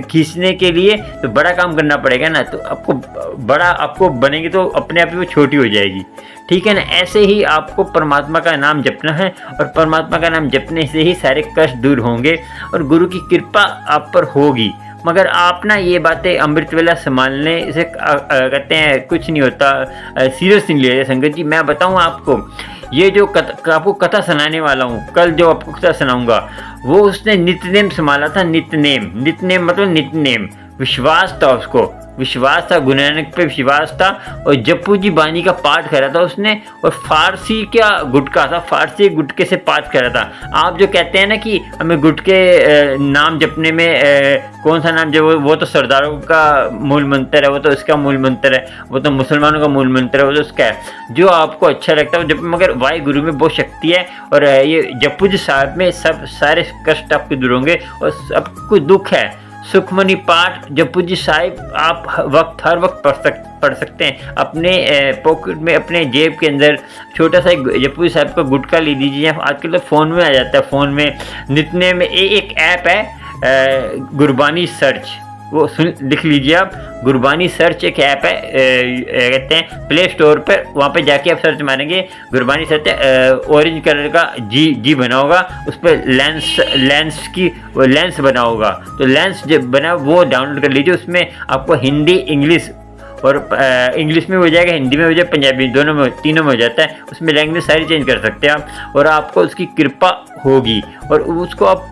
खींचने के लिए तो बड़ा काम करना पड़ेगा ना। तो आपको बनेगी तो अपने आप ही वो छोटी हो जाएगी, ठीक है ना। ऐसे ही आपको परमात्मा का नाम जपना है और परमात्मा का नाम जपने से ही सारे कष्ट दूर होंगे और गुरु की कृपा आप पर होगी। मगर आप ना ये बातें अमृतवेला संभालने से कहते हैं कुछ नहीं होता, सीरियस नहीं लिया संगत जी। मैं बताऊं आपको, ये जो आपको कथा सुनाने वाला हूँ, कल जो आपको कथा सुनाऊंगा, वो उसने नित्यनेम संभाला था। नित्यनेम मतलब नित्यनेम, विश्वास था उसको, विश्वास था, गुरु नानक पे विश्वास था। और जप्पू जी बानी का पाठ करा था उसने, और फारसी क्या गुटका था, फारसी गुटके से पाठ करा था। आप जो कहते हैं ना कि हमें गुटके नाम जपने में कौन सा नाम जो वो तो सरदारों का मूल मंत्र है, वो तो इसका मूल मंत्र है, वो तो मुसलमानों का मूल मंत्र है, वो तो उसका है जो आपको अच्छा लगता है जब। मगर वाहे गुरु में बहुत शक्ति है और ये जप्पू जी साहब में सब सारे कष्ट आपके दूर होंगे और सब कुछ दुख है सुखमनी पाठ जपजी साहिब आप हर वक्त पढ़ सकते हैं। अपने पॉकेट में, अपने जेब के अंदर छोटा सा एक जपजी साहिब का गुटका ले दीजिए। आजकल तो फ़ोन में आ जाता है, फ़ोन में नितने में एक ऐप है गुरबानी सर्च, वो लिख लीजिए आप। गुरबानी सर्च एक ऐप है, कहते हैं प्ले स्टोर पर, वहाँ पे जाके आप सर्च मारेंगे गुरबानी सर्च, ऑरेंज कलर का जी बना होगा, उस पर लेंस बना होगा। तो लेंस जब बना वो डाउनलोड कर लीजिए। उसमें आपको हिंदी, इंग्लिश और इंग्लिश में हो जाएगा, हिंदी में हो जाएगा, पंजाबी, दोनों में, तीनों में हो जाता है। उसमें लैंग्वेज सारी चेंज कर सकते हैं आप, और आपको उसकी कृपा होगी। और उसको आप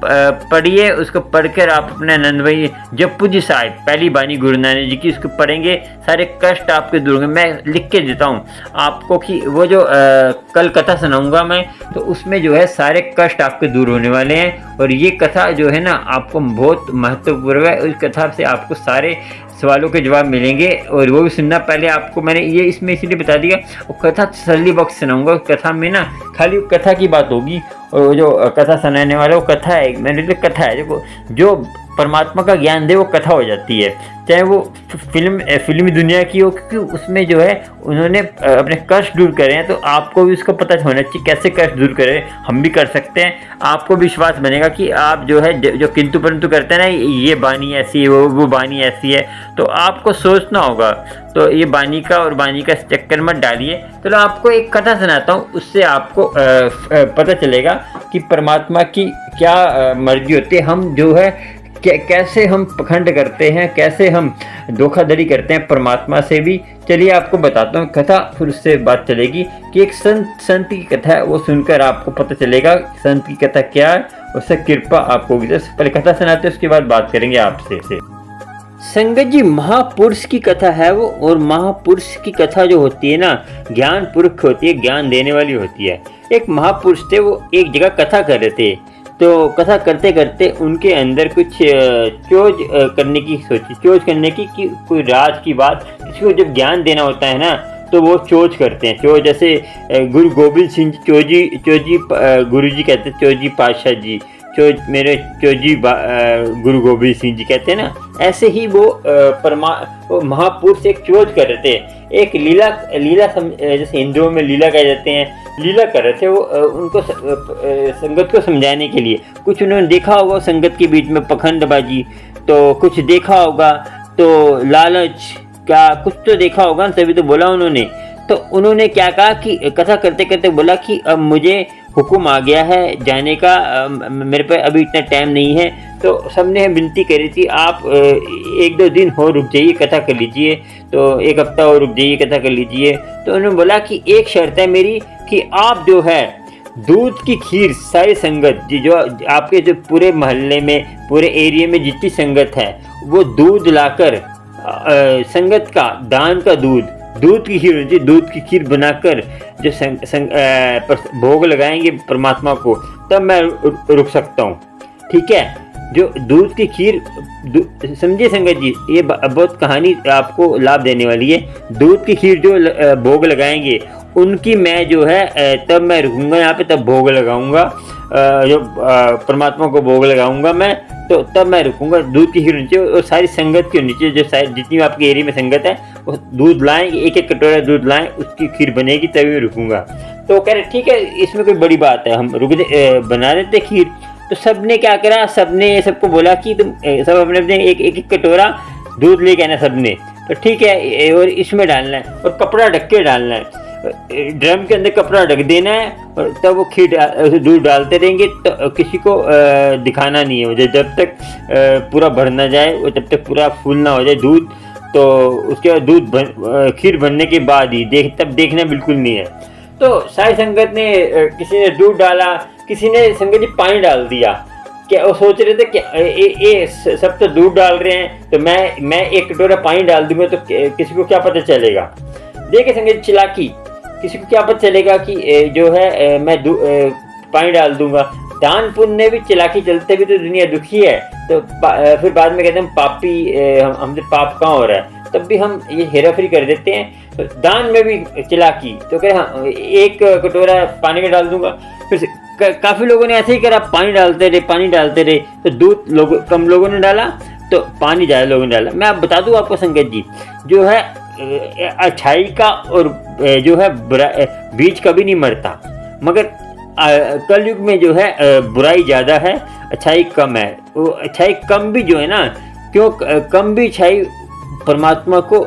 पढ़िए, उसको पढ़कर आप अपने आनंद भाई जप्पू जी साहिब पहली बानी गुरु नानक जी की, उसको पढ़ेंगे, सारे कष्ट आपके दूर होंगे। मैं लिख के देता हूँ आपको कि वो जो कल कथा सुनाऊंगा मैं, तो उसमें जो है सारे कष्ट आपके दूर होने वाले हैं। और ये कथा जो है ना आपको बहुत महत्वपूर्ण है। उस कथा से आपको सारे सवालों के जवाब मिलेंगे, और वो भी सुनना। पहले आपको मैंने ये इसमें इसीलिए बता दिया, वो कथा तसल्ली बख्श सुनाऊंगा। कथा में ना खाली कथा की बात होगी, और जो कथा सुनाने वाला वो कथा है, मैंने जो कथा है जो परमात्मा का ज्ञान दे वो कथा हो जाती है, चाहे वो फिल्मी दुनिया की हो, क्योंकि उसमें जो है उन्होंने अपने कष्ट दूर करे हैं। तो आपको भी उसको पता होना चाहिए कैसे कष्ट दूर करें, हम भी कर सकते हैं। आपको विश्वास बनेगा कि आप जो है जो किंतु परंतु करते हैं ना, ये बानी ऐसी है, वो बानी ऐसी है, तो आपको सोचना होगा। तो ये बानी का और बानी का चक्कर मत डालिए। तो आपको एक कथा सुनाता हूँ, उससे आपको पता चलेगा कि परमात्मा की क्या मर्जी होती है। हम जो है कैसे हम पखंड करते हैं, कैसे हम धोखाधड़ी करते हैं परमात्मा से भी। चलिए आपको बताता हूँ कथा, फिर उससे बात चलेगी कि एक संत की कथा है, वो सुनकर आपको पता चलेगा संत की कथा क्या है, उससे कृपा आपको होगी। तो पहले कथा सुनाते हैं, उसके बाद बात करेंगे आपसे। संगत जी, महापुरुष की कथा है वो, और महापुरुष की कथा जो होती है ना, ज्ञान पुरुष होती है, ज्ञान देने वाली होती है। एक महापुरुष थे, वो एक जगह कथा कर रहे थे। तो कथा करते करते उनके अंदर कुछ चोज करने की सोची, चोज करने की कि कोई राज की बात, किसी को जब ज्ञान देना होता है ना, तो वो चोज करते हैं। चोज जैसे गुरु गोबिंद सिंह चोजी गुरु जी कहते हैं, चोजी पातशाह जी, चोज मेरे चोजी गुरु गोबिंद सिंह जी कहते हैं ना, ऐसे ही वो महापुरुष एक चोज कर रहे थे। एक लीला जैसे हिंदुओं में लीला कह जाते हैं, लीला कर रहे थे वो उनको संगत को समझाने के लिए। कुछ उन्होंने देखा होगा संगत के बीच में पखंडबाजी, तो कुछ देखा होगा, तो लालच क्या कुछ तो देखा होगा, तभी तो बोला उन्होंने। तो उन्होंने क्या कहा कि कथा करते करते बोला कि अब मुझे हुक्म आ गया है जाने का, मेरे पे अभी इतना टाइम नहीं है। तो सबने विनती करी थी, आप 1-2 दिन हो रुक जाइए, कथा कर लीजिए, तो 1 हफ्ता और रुक जाइए, कथा कर लीजिए। तो उन्होंने बोला कि एक शर्त है मेरी कि आप जो है दूध की खीर सारी संगत जो आपके जो पूरे मोहल्ले में, पूरे एरिया में जितनी संगत है, वो दूध लाकर संगत का दान का दूध की खीर होती है, दूध की खीर बनाकर जो भोग लगाएंगे परमात्मा को, तब मैं रुक सकता हूँ। ठीक है, जो दूध की खीर, समझिए संगत जी, ये बहुत कहानी आपको लाभ देने वाली है। दूध की खीर जो भोग लगाएंगे उनकी मैं जो है तब मैं रुकूंगा यहाँ पे, तब भोग लगाऊंगा, जो परमात्मा को भोग लगाऊंगा मैं, तो तब मैं रुकूंगा। दूध की खीर नीचे और सारी संगत के नीचे, जो सारी जितनी आपके एरिया में संगत है वो दूध लाएंगे, 1-1 कटोरा दूध लाएं, उसकी खीर बनेगी तभी मैं रुकूंगा। तो कह रहे ठीक है, इसमें कोई बड़ी बात है, हम बना देते खीर। तो सबने क्या करा, सबने सबको बोला कि तुम सब अपने अपने एक कटोरा दूध लेके आना सबने। तो ठीक है, और इसमें डालना है और कपड़ा ढक के डालना है, ड्रम के अंदर कपड़ा ढक देना है, और तब वो खीर दूध डालते रहेंगे। तो किसी को दिखाना नहीं है, जब तक पूरा भर ना जाए, और जब तक पूरा फूल ना हो जाए दूध, तो उसके बाद खीर बनने के बाद ही तब देखना बिल्कुल नहीं है। तो सारी संगत ने, किसी ने दूध डाला, किसी ने संगत जी पानी डाल दिया। क्या वो सोच रहे थे कि सब तो दूध डाल रहे हैं, तो मैं 1 कटोरा पानी डाल दूंगा तो किसी को क्या पता चलेगा। देखिए संगत चिलाकी, किसी को क्या पता चलेगा कि जो है मैं पानी डाल दूंगा। दान पुण्य भी चिलाकी चलते भी तो दुनिया दुखी है। तो फिर बाद में कहते हैं पापी, हमसे पाप कहाँ हो रहा है, तब भी हम ये हेराफेरी कर देते हैं। तो दान में भी चिलाकी, तो कह हाँ 1 कटोरा पानी में डाल दूंगा। फिर काफ़ी लोगों ने ऐसे ही करा, पानी डालते रहे, तो दूध कम लोगों ने डाला, तो पानी ज़्यादा लोगों ने डाला। मैं आप बता दूँ आपको संगत जी, जो है अच्छाई का और जो है बीज कभी नहीं मरता, मगर कलयुग में जो है बुराई ज़्यादा है, अच्छाई कम है। वो अच्छाई कम भी जो है ना, क्यों कम भी अच्छाई परमात्मा को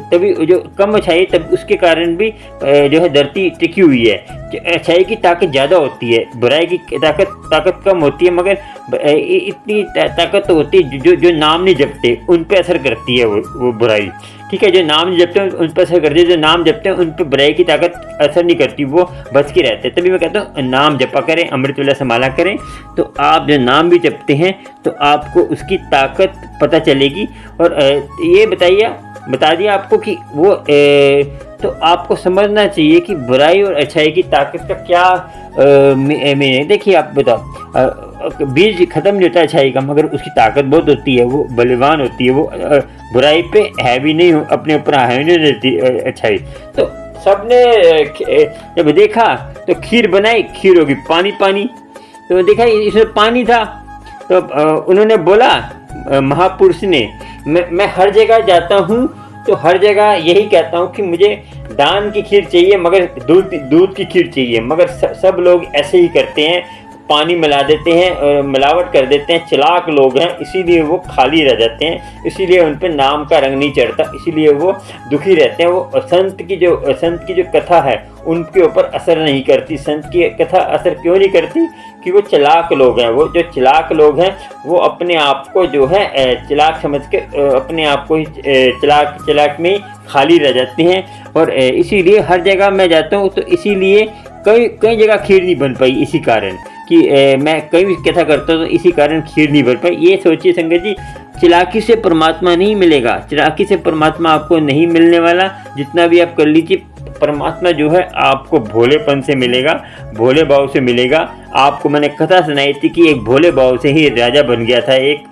तभी जो कम अच्छाई तब उसके कारण भी जो है धरती टिकी हुई है। अच्छाई की ताकत ज़्यादा होती है, बुराई की ताकत कम होती है, मगर इतनी ताकत तो होती है जो नाम नहीं जपते उन पे असर करती है वो बुराई। ठीक है, जो नाम नहीं जपते हैं उन पर असर करती है, जो नाम जपते हैं उन पर बुराई की ताकत असर नहीं करती, वो बच के रहते हैं। तभी मैं कहता हूँ नाम जपा करें, अमृत वेला संभाला करें, तो आप जो नाम भी जपते हैं तो आपको उसकी ताकत पता चलेगी। और ये बता दिया आपको कि वो तो आपको समझना चाहिए कि बुराई और अच्छाई की ताकत का क्या मीनिंग। देखिए आप बताओ, बीज खत्म नहीं होता अच्छाई का, मगर उसकी ताकत बहुत होती है, वो बलवान होती है, वो बुराई पे हैवी नहीं अपने ऊपर हैवी नहीं रहती अच्छाई। तो सबने जब देखा तो खीर बनाई, खीर होगी पानी पानी, तो देखा इसमें पानी था, तो उन्होंने बोला महापुरुष ने, मैं हर जगह जाता हूँ तो हर जगह यही कहता हूँ कि मुझे दान की खीर चाहिए, मगर दूध की खीर चाहिए, मगर सब लोग ऐसे ही करते हैं, पानी मिला देते हैं और मिलावट कर देते हैं, चालाक लोग हैं, इसीलिए वो खाली रह जाते हैं, इसीलिए उन पर नाम का रंग नहीं चढ़ता, इसीलिए वो दुखी रहते हैं। वो संत की जो कथा है उनके ऊपर असर नहीं करती। संत की कथा असर क्यों नहीं करती? कि वो चालाक लोग हैं। वो जो चालाक लोग हैं वो अपने आप को जो है चालाक समझ के अपने आप को ही चालाक में खाली रह जाते हैं। और इसीलिए हर जगह मैं जाता हूँ तो इसीलिए कई जगह खीर नहीं बन पाई, इसी कारण कि मैं कई भी कथा करता हूँ तो इसी कारण खीर नहीं बन पाई। ये सोचिए संगत जी, चालाकी से परमात्मा नहीं मिलेगा, चालाकी से परमात्मा आपको नहीं मिलने वाला। जितना भी आप कर लीजिए, परमात्मा जो है आपको भोलेपन से मिलेगा, भोले भाव से मिलेगा। आपको मैंने कथा सुनाई थी कि एक भोले भाव से ही राजा बन गया था एक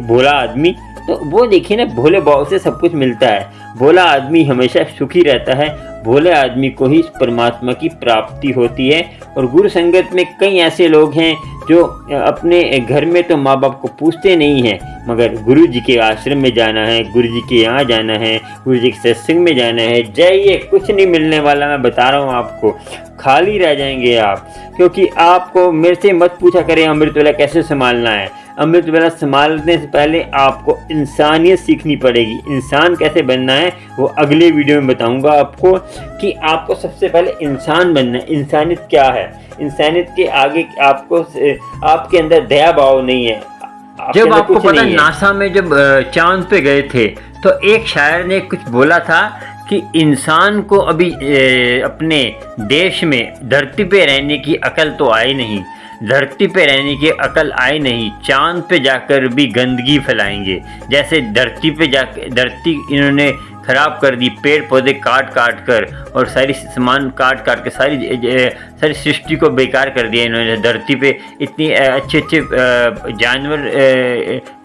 भोला आदमी। तो वो देखिए ना, भोले भाव से सब कुछ मिलता है, भोला आदमी हमेशा सुखी रहता है, भोले आदमी को ही परमात्मा की प्राप्ति होती है। और गुरु संगत में कई ऐसे लोग हैं जो अपने घर में तो माँ बाप को पूछते नहीं हैं, मगर गुरु जी के आश्रम में जाना है, गुरु जी के यहाँ जाना है, गुरु जी के सत्संग में जाना है, जाइए, कुछ नहीं मिलने वाला, मैं बता रहा हूँ आपको, खाली रह जाएंगे आप। क्योंकि आपको मेरे से मत पूछा करें अमृत वेला कैसे संभालना है। अमृत वेला संभालने से पहले आपको इंसानियत सीखनी पड़ेगी। इंसान कैसे बनना है वो अगले वीडियो में बताऊंगा आपको, कि आपको सबसे पहले इंसान बनना है। इंसानियत क्या है? इंसानियत के आगे आपके अंदर दया भाव नहीं है। जब आपको पता, नासा में जब चांद पे गए थे तो एक शायर ने कुछ बोला था कि इंसान को अभी अपने देश में धरती पे रहने की अकल तो आई नहीं, धरती पे रहने की अकल आई नहीं, चांद पे जाकर भी गंदगी फैलाएंगे। जैसे धरती इन्होंने खराब कर दी, पेड़ पौधे काट कर और सारी सामान काट के सारी सृष्टि को बेकार कर दिया इन्होंने। धरती पे इतनी अच्छे जानवर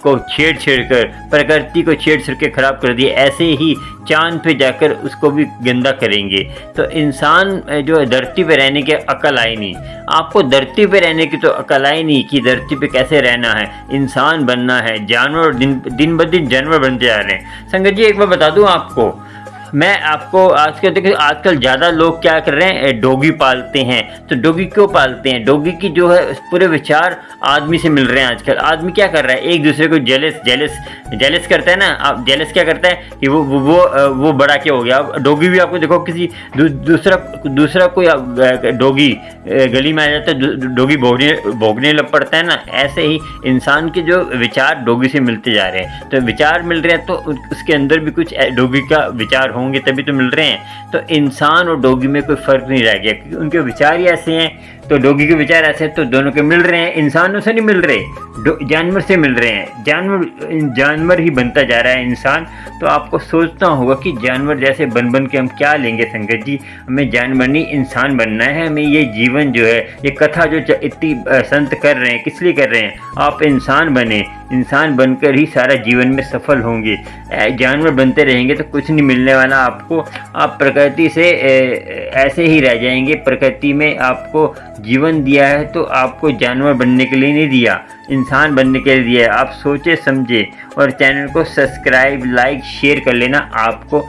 को छेड़ कर, प्रकृति को छेड़ के खराब कर दिया, ऐसे ही चांद पे जाकर उसको भी गंदा करेंगे। तो इंसान जो है धरती पे रहने की अकल आई नहीं। आपको धरती पे रहने की तो अकल आई नहीं कि धरती पे कैसे रहना है, इंसान बनना है। जानवर दिन ब दिन जानवर बनते जा रहे हैं। संगत जी एक बार बता दूं आपको, मैं आपको आजकल ज़्यादा लोग क्या कर रहे हैं, डॉगी पालते हैं। तो डॉगी क्यों पालते हैं? डॉगी की जो है पूरे विचार आदमी से मिल रहे हैं आजकल। आदमी क्या कर रहा है, एक दूसरे को जेलस करता है ना। आप जेलस क्या करता है कि वो बड़ा क्या हो गया। अब डॉगी भी आपको देखो, किसी दूसरा कोई डॉगी गली में आ जाता है, डॉगी भौंकने लग पड़ता है ना। ऐसे ही इंसान के जो विचार डॉगी से मिलते जा रहे हैं। तो विचार मिल रहे हैं तो उसके अंदर भी कुछ डॉगी का विचार होंगे तभी तो मिल रहे हैं। तो इंसान और डॉगी में कोई फ़र्क नहीं रह गया, क्योंकि उनके विचार ही ऐसे हैं। तो डॉगी के विचार ऐसे हैं तो दोनों के मिल रहे हैं। इंसानों से नहीं मिल रहे, जानवर से मिल रहे हैं। जानवर ही बनता जा रहा है इंसान। तो आपको सोचना होगा कि जानवर जैसे बन के हम क्या लेंगे संगत जी। हमें जानवर नहीं, इंसान बनना है। हमें ये जीवन जो है, ये कथा जो इतनी संत कर रहे हैं, किस लिए कर रहे हैं? आप इंसान बने, इंसान बनकर ही सारा जीवन में सफल होंगे। जानवर बनते रहेंगे तो कुछ नहीं मिलने वाला आपको। आप प्रकृति से ऐसे ही रह जाएंगे। प्रकृति में आपको जीवन दिया है तो आपको जानवर बनने के लिए नहीं दिया, इंसान बनने के लिए दिया है। आप सोचे समझे और चैनल को सब्सक्राइब, लाइक, शेयर कर लेना। आपको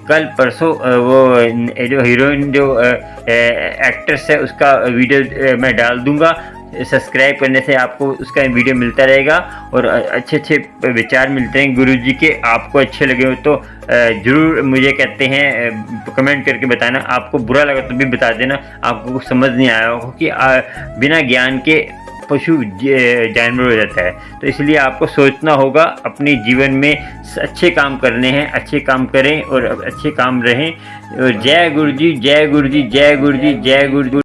कल परसों वो जो हीरोइन जो एक्ट्रेस है उसका वीडियो मैं डाल दूंगा। सब्सक्राइब करने से आपको उसका वीडियो मिलता रहेगा और अच्छे अच्छे विचार मिलते हैं गुरुजी के। आपको अच्छे लगे हो तो ज़रूर मुझे कहते हैं कमेंट करके बताना। आपको बुरा लगा तो भी बता देना, आपको समझ नहीं आया हो कि बिना ज्ञान के पशु जानवर हो जाता है। तो इसलिए आपको सोचना होगा, अपने जीवन में अच्छे काम करने हैं, अच्छे काम करें और अच्छे काम रहें। और जय गुरु जी, जय गुरु जी, जय गुरु जी, जय गुरु जी।